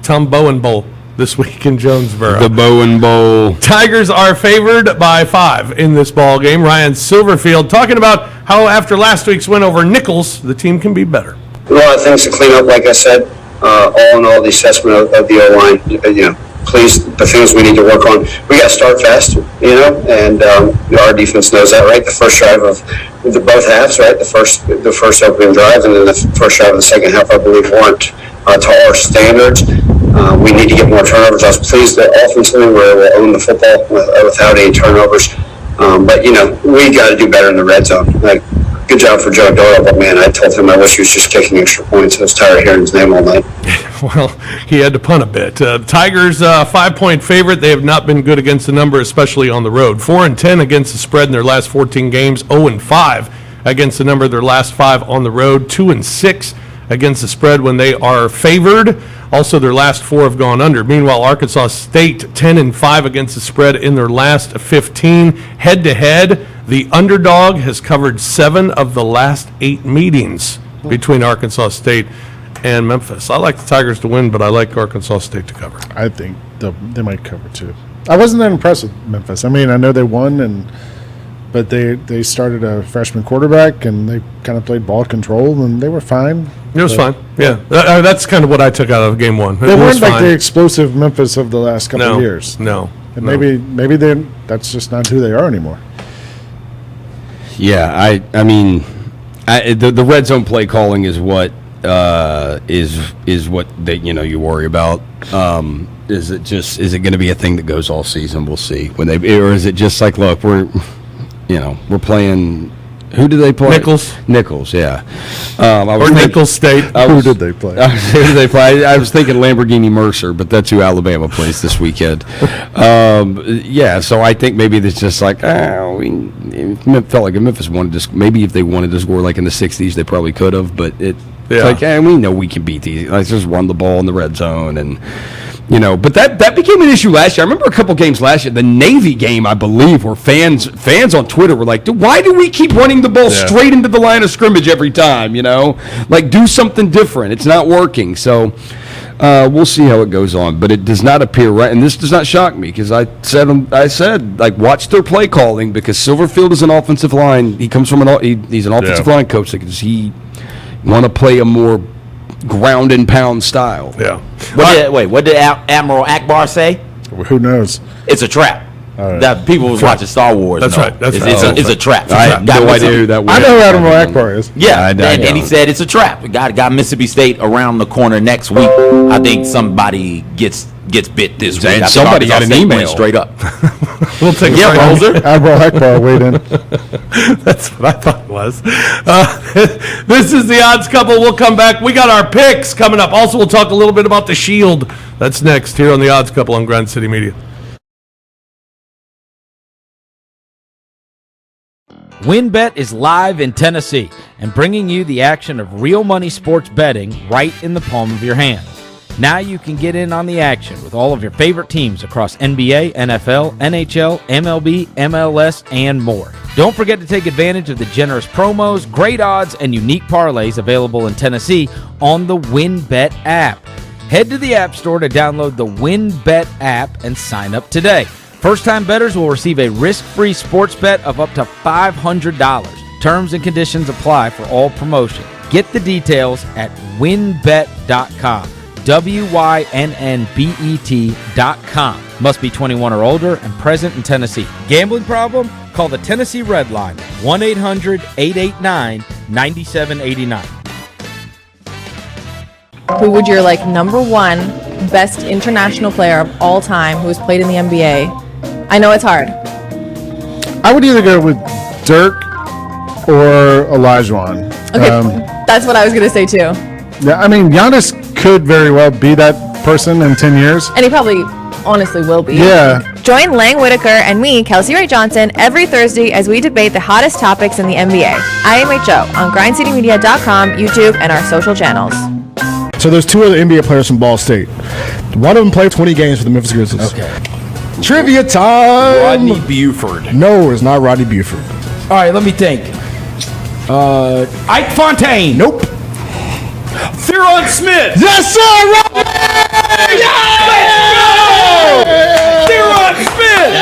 S2: Tom Bowen Bowl this week in Jonesboro.
S5: The Bowen Bowl.
S2: Tigers are favored by 5 in this ball game. Ryan Silverfield talking about how after last week's win over Nichols, the team can be better.
S13: A lot of things to clean up, like I said. All in all, the assessment of the O-line, please, the things we need to work on. We got to start fast, and our defense knows that, right? The first drive of both halves, right? The first opening drive, and then the first drive of the second half, I believe, weren't to our standards. We need to get more turnovers. I was pleased that offensively we'll own the football without any turnovers. But we got to do better in the red zone. Like, good job for Joe Doyle, but man, I told him I wish he was just kicking extra points. I was tired of hearing his name all night.
S2: Well, he had to punt a bit. Tigers, 5-point favorite. They have not been good against the number, especially on the road. 4-10 against the spread in their last 14 games. 0-5 against the number, their last 5 on the road. 2-6 against the spread when they are favored. Also, their last 4 have gone under. Meanwhile, Arkansas State 10-5 against the spread in their last 15. Head-to-head, the underdog has covered 7 of the last 8 meetings between Arkansas State and Memphis. I like the Tigers to win, but I like Arkansas State to cover.
S3: I think they might cover too. I wasn't that impressed with Memphis. I mean, I know they won, but they started a freshman quarterback, and they kind of played ball control, and they were fine.
S2: It was fine, yeah. That's kind of what I took out of game 1.
S3: They weren't like the explosive Memphis of the last couple of years.
S2: No.
S3: And maybe that's just not who they are anymore.
S5: Yeah, I mean, the red zone play calling is what is what you worry about. Is it going to be a thing that goes all season? We'll see. Or is it just like, look, we're playing. Who did they play? Nichols, yeah.
S2: Nichols State.
S3: Who did they play?
S5: Who did they play? I was thinking Lamborghini Mercer, but that's who Alabama plays this weekend. So I think maybe it's just like, it felt like if Memphis wanted to, maybe if they wanted to score like in the 60s, they probably could have, but it's like, we know we can beat these. Let's just run the ball in the red zone and. But that became an issue last year. I remember a couple games last year, the Navy game, I believe, where fans on Twitter were like, why do we keep running the ball straight into the line of scrimmage every time, Like, do something different. It's not working. So we'll see how it goes on. But it does not appear right, and this does not shock me, because I said, watch their play calling, because Silverfield is an offensive line. He comes from he's an offensive line coach. Does he want to play a more ground and pound style?
S2: Yeah.
S4: What did Admiral Akbar say?
S3: Who knows?
S4: It's a trap. That people was watching Star Wars.
S2: That's right.
S4: It's a trap.
S5: I have no idea who that was.
S3: I know who Admiral Akbar is.
S4: Yeah, and he said it's a trap. Got Mississippi State around the corner next week. I think somebody gets bit this week.
S5: Somebody got an email
S4: straight up.
S2: We'll take
S4: Roser.
S3: Admiral Akbar weighed in.
S2: That's what I thought it was. This is the Odds Couple. We'll come back. We got our picks coming up. Also, we'll talk a little bit about the Shield. That's next here on the Odds Couple on Grind City Media.
S6: WynnBET is live in Tennessee and bringing you the action of real money sports betting right in the palm of your hand. Now you can get in on the action with all of your favorite teams across NBA, NFL, NHL, MLB, MLS, and more. Don't forget to take advantage of the generous promos, great odds, and unique parlays available in Tennessee on the WynnBET app. Head to the App Store to download the WynnBET app and sign up today. First-time bettors will receive a risk-free sports bet of up to $500. Terms and conditions apply for all promotion. Get the details at wynnbet.com. WYNNBET.com. Must be 21 or older and present in Tennessee. Gambling problem? Call the Tennessee Red Line, 1-800-889-9789.
S14: Who would your number one best international player of all time who has played in the NBA? I know it's hard.
S3: I would either go with Dirk or Olajuwon.
S14: Okay, that's what I was going to say too.
S3: Yeah, I mean, Giannis could very well be that person in 10 years.
S14: And he probably honestly will be.
S3: Yeah.
S14: Join Lang Whitaker and me, Kelsey Ray Johnson, every Thursday as we debate the hottest topics in the NBA. IMHO on grindcitymedia.com, YouTube, and our social channels.
S15: So there's 2 other NBA players from Ball State. One of them played 20 games for the Memphis Grizzlies.
S5: Okay.
S15: Trivia time!
S5: Rodney Buford.
S15: No, it's not Rodney Buford.
S5: All right, let me think. Ike Fontaine.
S15: Nope.
S5: Theron Smith.
S15: Yes, sir! Rodney!
S5: Theron Smith!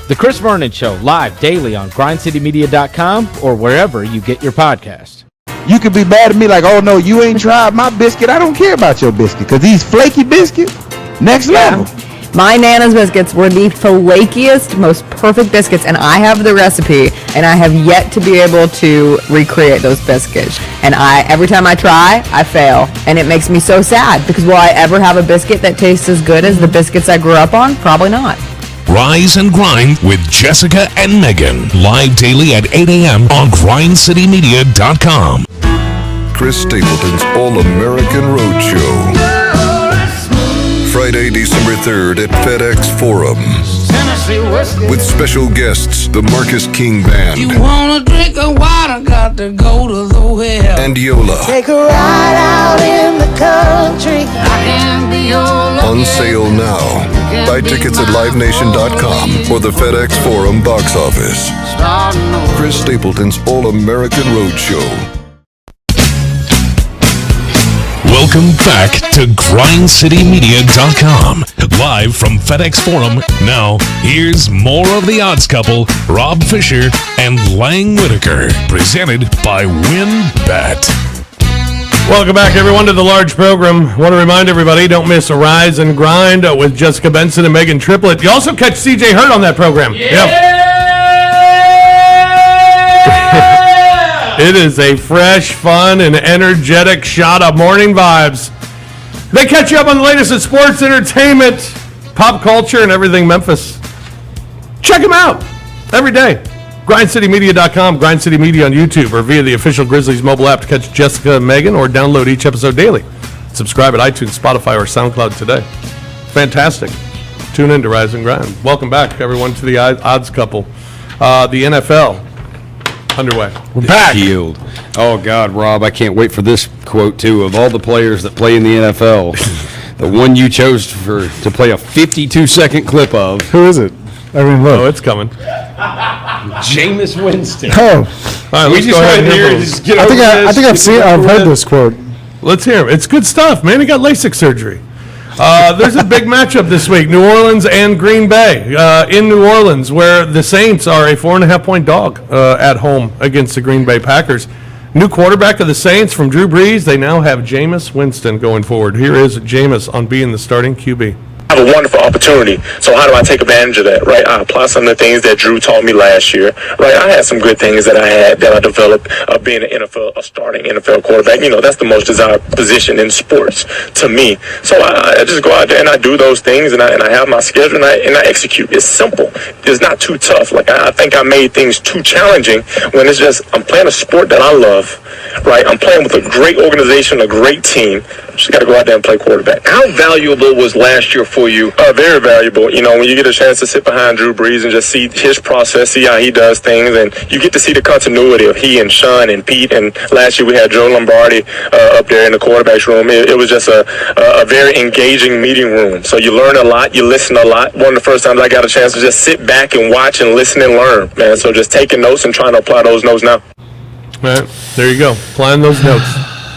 S6: The Chris Vernon Show, live daily on grindcitymedia.com or wherever you get your podcast.
S16: You could be mad at me like, oh no, you ain't tried my biscuit. I don't care about your biscuit, because these flaky biscuits, next level.
S8: My Nana's biscuits were the flakiest, most perfect biscuits, and I have the recipe, and I have yet to be able to recreate those biscuits. And every time I try, I fail, and it makes me so sad, because will I ever have a biscuit that tastes as good as the biscuits I grew up on? Probably not.
S1: Rise and Grind with Jessica and Megan. Live daily at 8 a.m. on grindcitymedia.com.
S17: Chris Stapleton's All-American Roadshow. Friday, December 3rd at FedEx Forum. With special guests, the Marcus King Band.
S18: You wanna drink a water, got to go to the well.
S17: And Yola.
S18: Take a ride out in the country. I can be your
S17: On sale now. Buy tickets at livenation.com or the FedEx Forum box office. Chris Stapleton's All-American Roadshow.
S1: Welcome back to GrindCityMedia.com. Live from FedEx Forum. Now, here's more of the Odds Couple, Rob Fisher and Lang Whitaker. Presented by WinBet.
S2: Welcome back, everyone, to the large program. I want to remind everybody, don't miss a Rise and Grind with Jessica Benson and Megan Triplett. You also catch CJ Hurt on that program. Yep. It is a fresh, fun, and energetic shot of morning vibes. They catch you up on the latest in sports, entertainment, pop culture, and everything Memphis. Check them out every day. GrindCityMedia.com, Grind City Media on YouTube, or via the official Grizzlies mobile app to catch Jessica and Megan, or download each episode daily. Subscribe at iTunes, Spotify, or SoundCloud today. Fantastic. Tune in to Rise and Grind. Welcome back, everyone, to the Odds Couple. The NFL underway.
S5: We're back. Shield. Oh, God, Rob, I can't wait for this quote, too. Of all the players that play in the NFL, the one you chose to play a 52-second clip of.
S3: Who is it? I mean, look.
S2: Oh, it's coming.
S5: Jameis Winston.
S3: Oh.
S2: All right,
S5: We
S2: let's
S5: just
S2: go ahead
S5: right
S2: and
S5: here
S2: hear
S5: and
S2: this.
S5: just get
S3: I
S5: over
S3: think
S5: this.
S3: I've heard this quote.
S2: Let's hear it. It's good stuff, man. He got LASIK surgery. There's a big matchup this week, New Orleans and Green Bay. In New Orleans, where the Saints are a 4.5-point dog at home against the Green Bay Packers. New quarterback of the Saints from Drew Brees. They now have Jameis Winston going forward. Here is Jameis on being the starting QB.
S19: I have a wonderful opportunity. So how do I take advantage of that, right? I apply some of the things that Drew taught me last year, right? I had some good things that I developed being a starting NFL quarterback. You know, that's the most desired position in sports to me. So I just go out there and I do those things, and I have my schedule and I execute. It's simple. It's not too tough. Like I think I made things too challenging when it's just I'm playing a sport that I love, right? I'm playing with a great organization, a great team. Just got to go out there and play quarterback.
S20: How valuable was last year for you?
S19: Very valuable. You know, when you get a chance to sit behind Drew Brees and just see his process, see how he does things, and you get to see the continuity of he and Sean and Pete. And last year we had Joe Lombardi up there in the quarterback's room. It was just a very engaging meeting room. So you learn a lot, you listen a lot. One of the first times I got a chance to just sit back and watch and listen and learn, man. So just taking notes and trying to apply those notes now.
S2: All right, there you go. Applying those notes.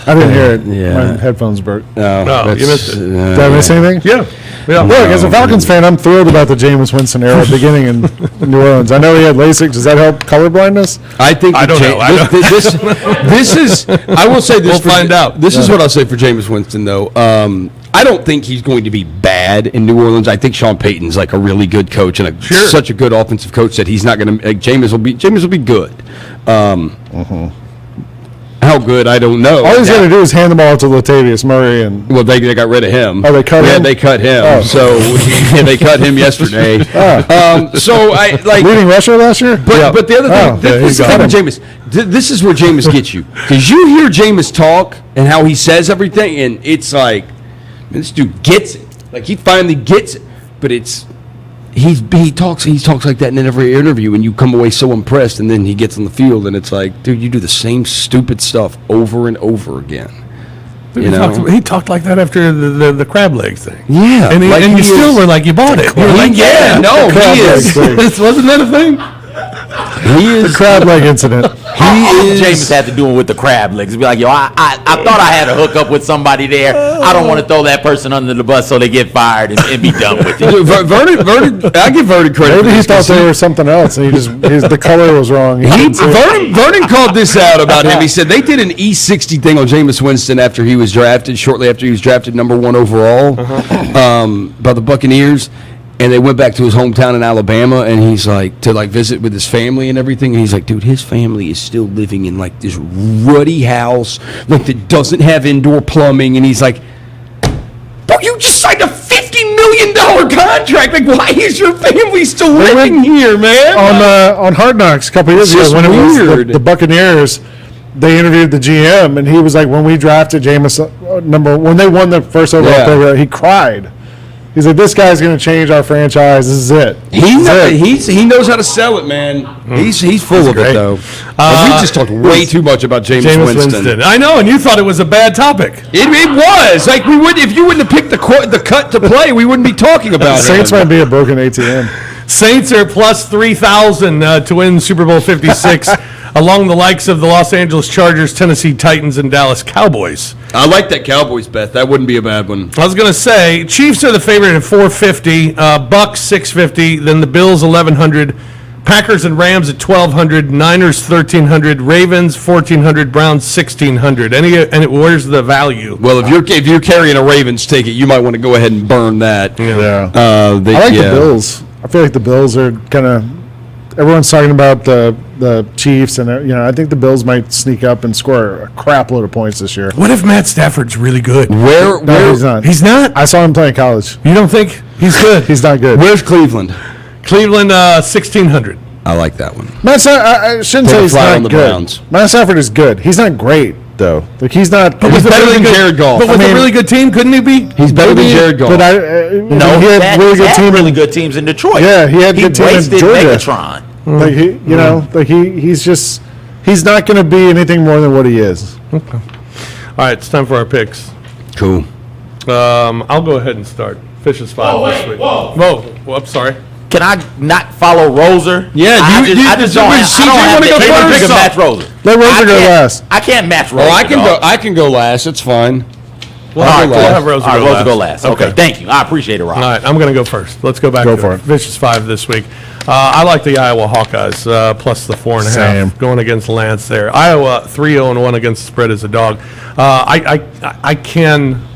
S3: I didn't hear it.
S5: Yeah.
S3: My headphones broke.
S2: No, you missed it.
S3: Did I miss anything?
S2: Yeah.
S3: Look, as a Falcons fan, I'm thrilled about the Jameis Winston era beginning in New Orleans. I know he had LASIK. Does that help colorblindness?
S5: I think
S2: I don't know.
S5: This is. I will say this.
S2: We'll find out.
S5: This is what I'll say for Jameis Winston, though. I don't think he's going to be bad in New Orleans. I think Sean Payton's like a really good coach and such a good offensive coach that he's not going to. Jameis will be good. How good, I don't know.
S3: All he's got to do is hand the ball to Latavius Murray, and
S5: they got rid of him.
S3: Oh, they cut him.
S5: Yeah, they cut him.
S3: Oh.
S5: So they cut him yesterday. So I like
S3: leading rusher last year.
S5: But the other thing, this is Jameis. This is where Jameis gets you, because you hear Jameis talk and how he says everything, and it's like, man, this dude gets it. Like he finally gets it, but it's. He talks like that in every interview, and you come away so impressed, and then he gets on the field, and it's like, dude, you do the same stupid stuff over and over again.
S2: He talked like that after the crab leg thing.
S5: Yeah,
S2: and you still were like, you bought it. You were like,
S5: yeah, no, he is.
S2: Wasn't that a thing?
S5: He is
S3: the crab leg incident.
S4: Jameis had to do it with the crab legs. Be like, yo, I thought I had a hookup with somebody there. I don't want to throw that person under the bus so they get fired and be done with it.
S5: Vernon, I give Vernon credit.
S3: Maybe he thought they were something else, and the color was wrong.
S5: Vernon called this out about him. He said they did an E60 thing on Jameis Winston after he was drafted, shortly after he was drafted #1 overall by the Buccaneers. And they went back to his hometown in Alabama, and he's like, to like visit with his family and everything. And he's like, dude, his family is still living in like this ruddy house, like that doesn't have indoor plumbing. And he's like, bro, you just signed a $50 million contract. Like, why is your family still living here, man?
S3: On Hard Knocks a couple years ago, when it was the Buccaneers, they interviewed the GM, and he was like, when we drafted Jameis when they won the first overall pick, he cried. He's like, this guy's going to change our franchise. This is it.
S5: He knows how to sell it, man. He's full of it, though. We just talked way too much about Jameis Winston.
S2: I know, and you thought it was a bad topic.
S5: It was. Like, if you wouldn't have picked the cut to play, we wouldn't be talking about it.
S3: Saints might be a broken ATM.
S2: Saints are plus 3,000 to win Super Bowl 56, along the likes of the Los Angeles Chargers, Tennessee Titans, and Dallas Cowboys.
S5: I like that Cowboys bet. That wouldn't be a bad one.
S2: I was going to say, Chiefs are the favorite at 450, Bucks 650, then the Bills 1,100, Packers and Rams at 1,200, Niners 1,300, Ravens 1,400, Browns 1,600. And where's the value?
S5: Well, if you're carrying a Ravens ticket, you might want to go ahead and burn that.
S3: Yeah. I like the Bills. I feel like the Bills are kind of. Everyone's talking about the Chiefs, and I think the Bills might sneak up and score a crap load of points this year.
S2: What if Matt Stafford's really good?
S3: No, he's not.
S2: He's not?
S3: I saw him play in college.
S2: You don't think he's good?
S3: He's not good.
S5: Where's Cleveland?
S2: Cleveland 1,600.
S5: I like that one.
S3: I shouldn't say he's not good.
S5: Browns.
S3: Matt Stafford is good. He's not great though. Like he's not.
S2: But
S5: he's better than Jared Goff.
S2: But with a really good team, couldn't he be?
S5: He's better than Jared Goff.
S3: But
S4: No,
S3: he had
S4: really good teams in Detroit.
S3: Yeah, he had good teams in Georgia.
S4: Megatron.
S3: Like he's not going to be anything more than what he is.
S2: Okay. All right, it's time for our picks.
S5: Cool.
S2: I'll go ahead and start. Fish's 5 this week. Whoa, I'm sorry.
S4: Can I not follow Roser?
S5: Yeah,
S4: I just don't have the capability to match Roser.
S3: Let Roser go last.
S4: I can't match Roser.
S5: Oh, I can go last. It's fine.
S2: We'll have Roser
S4: go last. Okay, thank you. I appreciate it, Rob.
S2: All right, I'm going to go first. Let's go back to it. Vicious 5 this week. I like the Iowa Hawkeyes plus the 4.5 going against Lance there. Iowa 3-0-1 against the spread as a dog. I can.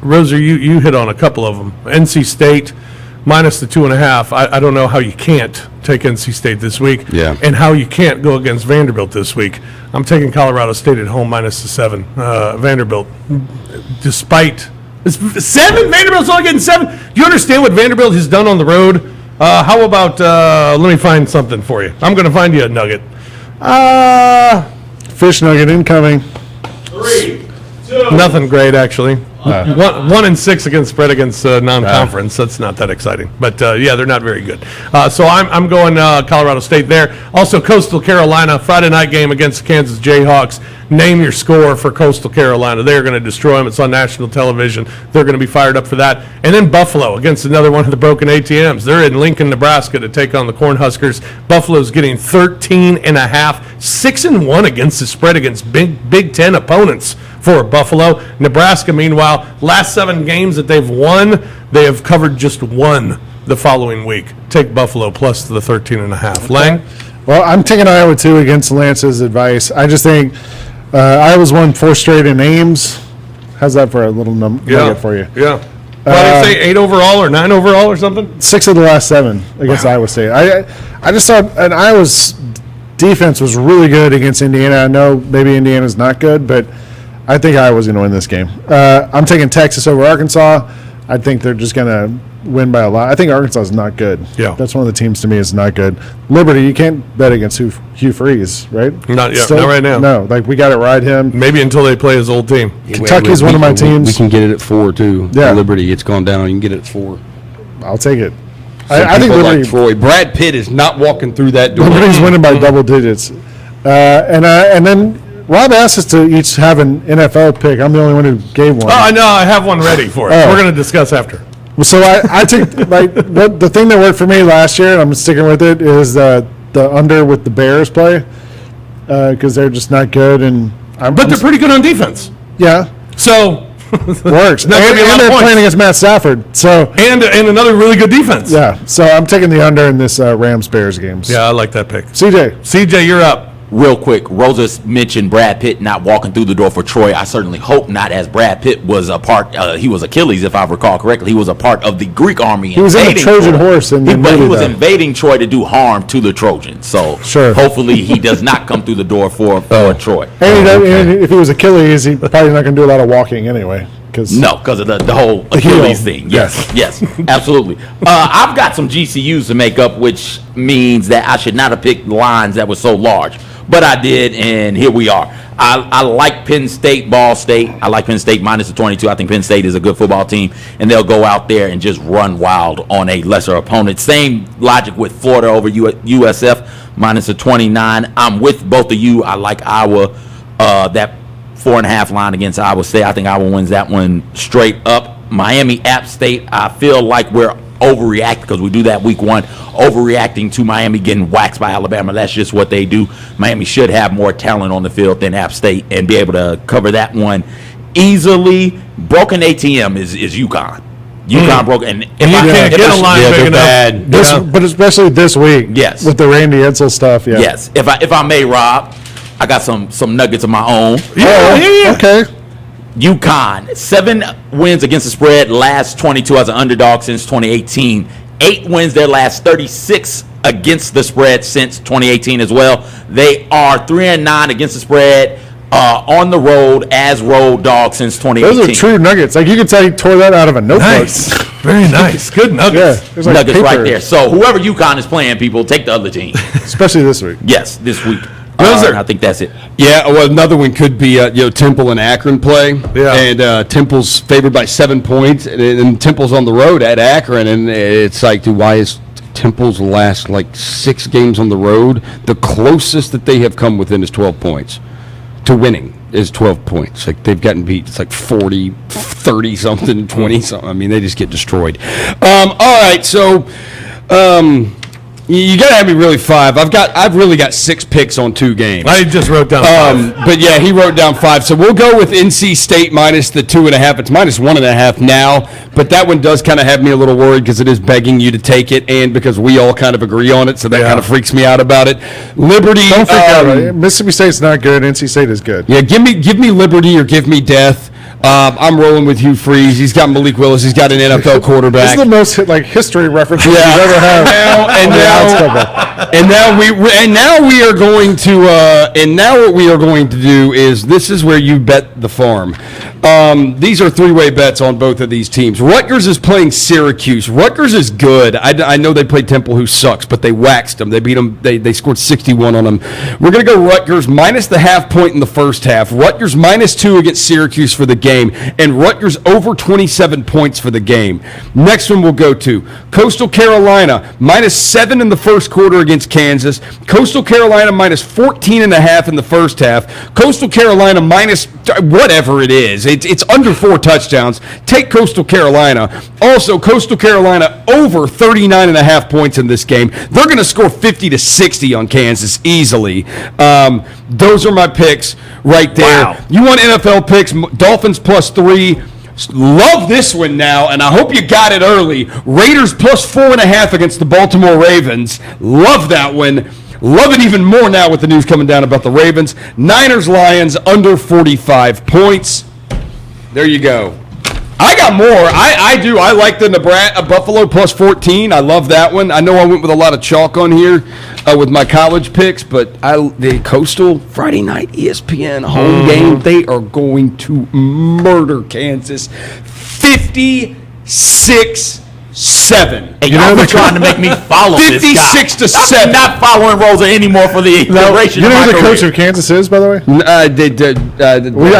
S2: Roser, you hit on a couple of them. NC State minus the 2.5. I don't know how you can't take NC State this week.
S5: Yeah.
S2: And how you can't go against Vanderbilt this week. I'm taking Colorado State at home minus the 7. Vanderbilt, despite 7, Vanderbilt's only getting 7. Do you understand what Vanderbilt has done on the road? How about let me find something for you. I'm going to find you a nugget.
S3: Fish nugget incoming.
S2: 3, 2. Nothing great actually. 1-6 against spread against non-conference. That's not that exciting, but yeah, they're not very good. So I'm going Colorado State there. Also, Coastal Carolina Friday night game against the Kansas Jayhawks. Name your score for Coastal Carolina. They're going to destroy them. It's on national television. They're going to be fired up for that. And then Buffalo against another one of the broken ATMs. They're in Lincoln, Nebraska to take on the Cornhuskers. Buffalo's getting 13.5, 6-1 against the spread against Big Ten opponents for Buffalo. Nebraska, meanwhile, last 7 games that they've won, they have covered just 1 the following week. Take Buffalo plus the 13.5. Lang?
S3: Well, I'm taking Iowa too against Lance's advice. I just think Iowa's won 4 straight in Ames. How's that for a little nugget for you?
S2: Yeah. Why did you say 8 overall or 9 overall or something?
S3: 6 of the last 7 against Iowa State. I just thought Iowa's defense was really good against Indiana. I know maybe Indiana's not good, but I think Iowa's going to win this game. I'm taking Texas over Arkansas. I think they're just going to win by a lot. I think Arkansas is not good.
S2: Yeah.
S3: That's one of the teams to me is not good. Liberty, you can't bet against Hugh Freeze, right?
S2: Not yet. Not right now.
S3: No, like we got to ride him.
S2: Maybe until they play his old team.
S3: Kentucky's one of my teams.
S5: We can get it at 4 too.
S3: Yeah.
S5: Liberty, it's gone down. You can get it at 4.
S3: I'll take it.
S5: I think Liberty. Like Troy. Brad Pitt is not walking through that door.
S3: Liberty's winning by double digits. And then Rob asked us to each have an NFL pick. I'm the only one who gave one.
S2: Oh, I know. I have one ready for it. We're going to discuss after.
S3: So I took the thing that worked for me last year, and I'm sticking with it, is the under with the Bears play because they're just not good, but
S2: they're pretty good on defense.
S3: Yeah.
S2: So
S3: works. and they're playing against Matt Stafford. So
S2: and another really good defense.
S3: Yeah. So I'm taking the under in this Rams Bears games.
S2: Yeah, I like that pick.
S3: CJ,
S2: you're up.
S4: Real quick, Rosa mentioned Brad Pitt not walking through the door for Troy. I certainly hope not, as Brad Pitt was a part. He was Achilles, if I recall correctly. He was a part of the Greek army.
S3: He was in the Trojan horse,
S4: but he was invading Troy to do harm to the Trojans. So hopefully he does not come through the door for Troy.
S3: And if he was Achilles, he's probably not going to do a lot of walking anyway.
S4: No, because of the whole Achilles thing. Yes, absolutely. I've got some GCUs to make up, which means that I should not have picked lines that were so large. But I did, and here we are. I like Penn State, Ball State. I like Penn State minus the 22. I think Penn State is a good football team, and they'll go out there and just run wild on a lesser opponent. Same logic with Florida over USF minus the 29. I'm with both of you. I like Iowa, that 4.5 line against Iowa State. I think Iowa wins that one straight up. Miami, App State, I feel like we're overreacting because we do that week 1, overreacting to Miami getting waxed by Alabama. That's just what they do. Miami should have more talent on the field than App State and be able to cover that one easily. Broken ATM is UConn. UConn broke, and if I can't get a line big enough,
S3: but especially this week,
S4: yes,
S3: with the Randy Edsel stuff,
S4: yes. If I may, Rob, I got some nuggets of my own.
S3: Okay.
S4: UConn, 7 wins against the spread, last 22 as an underdog since 2018. 8 wins their last 36 against the spread since 2018 as well. They are 3-9 against the spread on the road as road dogs since 2018.
S3: Those are true nuggets. Like, you can tell he tore that out of a notebook.
S2: Nice. Very nice. Good nuggets.
S3: Yeah, there's like
S4: nuggets
S3: paper.
S4: right there. So whoever UConn is playing, people, take the other team.
S3: Especially this week.
S4: Yes, this week. I think that's it.
S5: Yeah, well, another one could be Temple and Akron play. Yeah. And Temple's favored by 7 points, and Temple's on the road at Akron, and it's like, dude, why is Temple's last, 6 games on the road, the closest that they have come within is 12 points to winning is 12 points. Like, they've gotten beat. It's like 40, 30-something, 20-something. I mean, they just get destroyed. All right, so you gotta have me really 5. I've really got 6 picks on 2 games.
S2: I just wrote down 5.
S5: But yeah, he wrote down 5. So we'll go with NC State minus the 2.5. It's minus 1.5 now, but that one does kind of have me a little worried because it is begging you to take it, and because we all kind of agree on it, so that kind of freaks me out about it. Liberty.
S3: Don't freak out. Right? Mississippi State's not good. NC State is good.
S5: Yeah, give me Liberty or give me death. I'm rolling with Hugh Freeze. He's got Malik Willis. He's got an NFL quarterback.
S3: This is the most history references you've ever had.
S5: And now we are going to and now what we are going to do is, this is where you bet the farm. These are 3-way bets on both of these teams. Rutgers is playing Syracuse. Rutgers is good. I know they played Temple, who sucks, but they waxed them. They beat them. They scored 61 on them. We're going to go Rutgers minus the half point in the first half. Rutgers minus 2 against Syracuse for the game, and Rutgers over 27 points for the game. Next one we'll go to Coastal Carolina minus 7 in the first quarter against Kansas. Coastal Carolina minus 14.5 in the first half. Coastal Carolina minus whatever it is. It's under 4 touchdowns. Take Coastal Carolina. Also, Coastal Carolina over 39.5 points in this game. They're going to score 50 to 60 on Kansas easily. Those are my picks right there. Wow. You want NFL picks? Dolphins plus 3. Love this one now, and I hope you got it early. Raiders plus 4.5 against the Baltimore Ravens. Love that one. Love it even more now with the news coming down about the Ravens. Niners, Lions, under 45 points. There you go. I got more. I do. I like the Buffalo plus 14. I love that one. I know I went with a lot of chalk on here with my college picks, but the Coastal Friday night ESPN home game, they are going to murder Kansas 56-7.
S4: And y'all were trying to make me follow this guy.
S5: 56-7.
S4: I'm not following Rosa anymore for the duration
S3: You
S4: of
S3: know
S4: my
S3: who the
S4: career.
S3: coach of Kansas is, by the way?
S5: I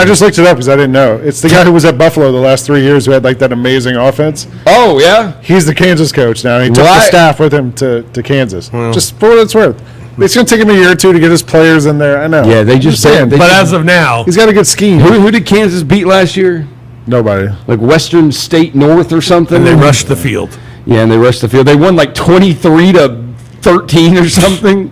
S3: just looked it up because I didn't know. It's the guy who was at Buffalo the last 3 years who had that amazing offense.
S5: Oh, yeah?
S3: He's the Kansas coach now. He took the staff with him to Kansas. Just for what it's worth. It's going to take him a year or 2 to get his players in there. I know.
S5: Yeah, they just
S3: saying.
S2: But as of now,
S3: he's got a good scheme.
S5: Who did Kansas beat last year?
S3: Nobody.
S5: Like Western State North or something?
S2: And they rushed the field.
S5: Yeah, and they rushed the field. They won 23-13 or something.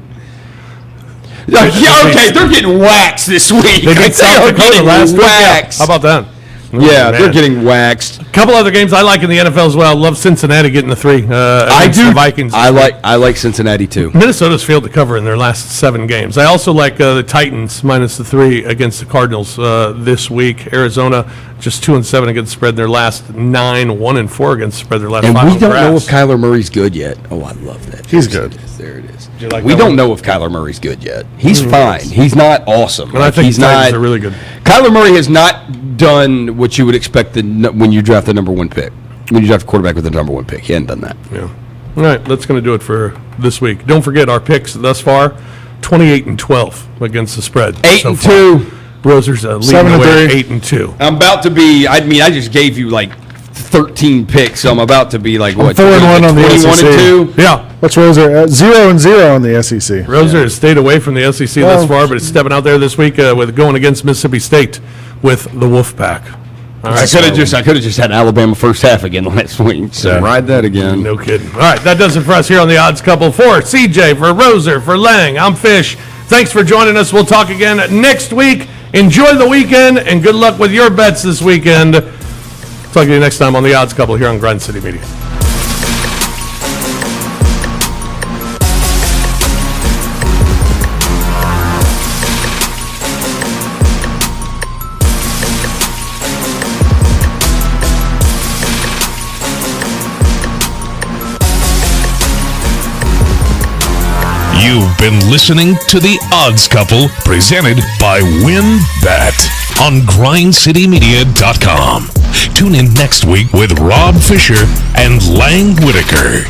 S5: Okay, they're getting waxed this week.
S2: They beat South Dakota last week.
S5: Waxed.
S2: How about that?
S5: Yeah, they're getting waxed.
S2: A couple other games I like in the NFL as well. Love Cincinnati getting the 3.
S5: I do.
S2: The Vikings.
S5: I like Cincinnati too.
S2: Minnesota's failed to cover in their last 7 games. I also like the Titans minus the 3 against the Cardinals this week. Arizona just 2-7 against the spread. Their last 9, 1-4 against the spread. Their last 5.
S5: And we don't know if Kyler Murray's good yet. Oh, I love that.
S3: He's good.
S5: There it is.
S2: Like
S5: we don't know if Kyler Murray's good yet. He's fine. He's not awesome.
S2: And I think
S5: he's
S2: the Titans
S5: not
S2: are really good.
S5: Kyler Murray has not done what you would expect when you draft the number 1 pick. When you draft a quarterback with the number 1 pick. He hadn't done that.
S2: Yeah. All right, that's going to do it for this week. Don't forget our picks thus far, 28-12 against the spread.
S5: 8-2.
S2: Roser's leading the way 8-2.
S5: I'm about to be, I just gave you like 13 picks, so I'm about to be like, what?
S3: 4-1 on the SEC.
S5: 21-2?
S2: Yeah.
S3: What's Roser? 0-0 on the SEC.
S2: Roser has stayed away from the SEC thus far, but is stepping out there this week with going against Mississippi State with the Wolfpack.
S5: Right, I could have just had Alabama first half again last week. So ride that again.
S2: No kidding. All right, that does it for us here on the Odds Couple. For CJ, for Roser, for Lang, I'm Fish. Thanks for joining us. We'll talk again next week. Enjoy the weekend and good luck with your bets this weekend. Talk to you next time on the Odds Couple here on Grind City Media.
S1: You've been listening to The Odds Couple, presented by WinBet on GrindCityMedia.com. Tune in next week with Rob Fisher and Lang Whitaker.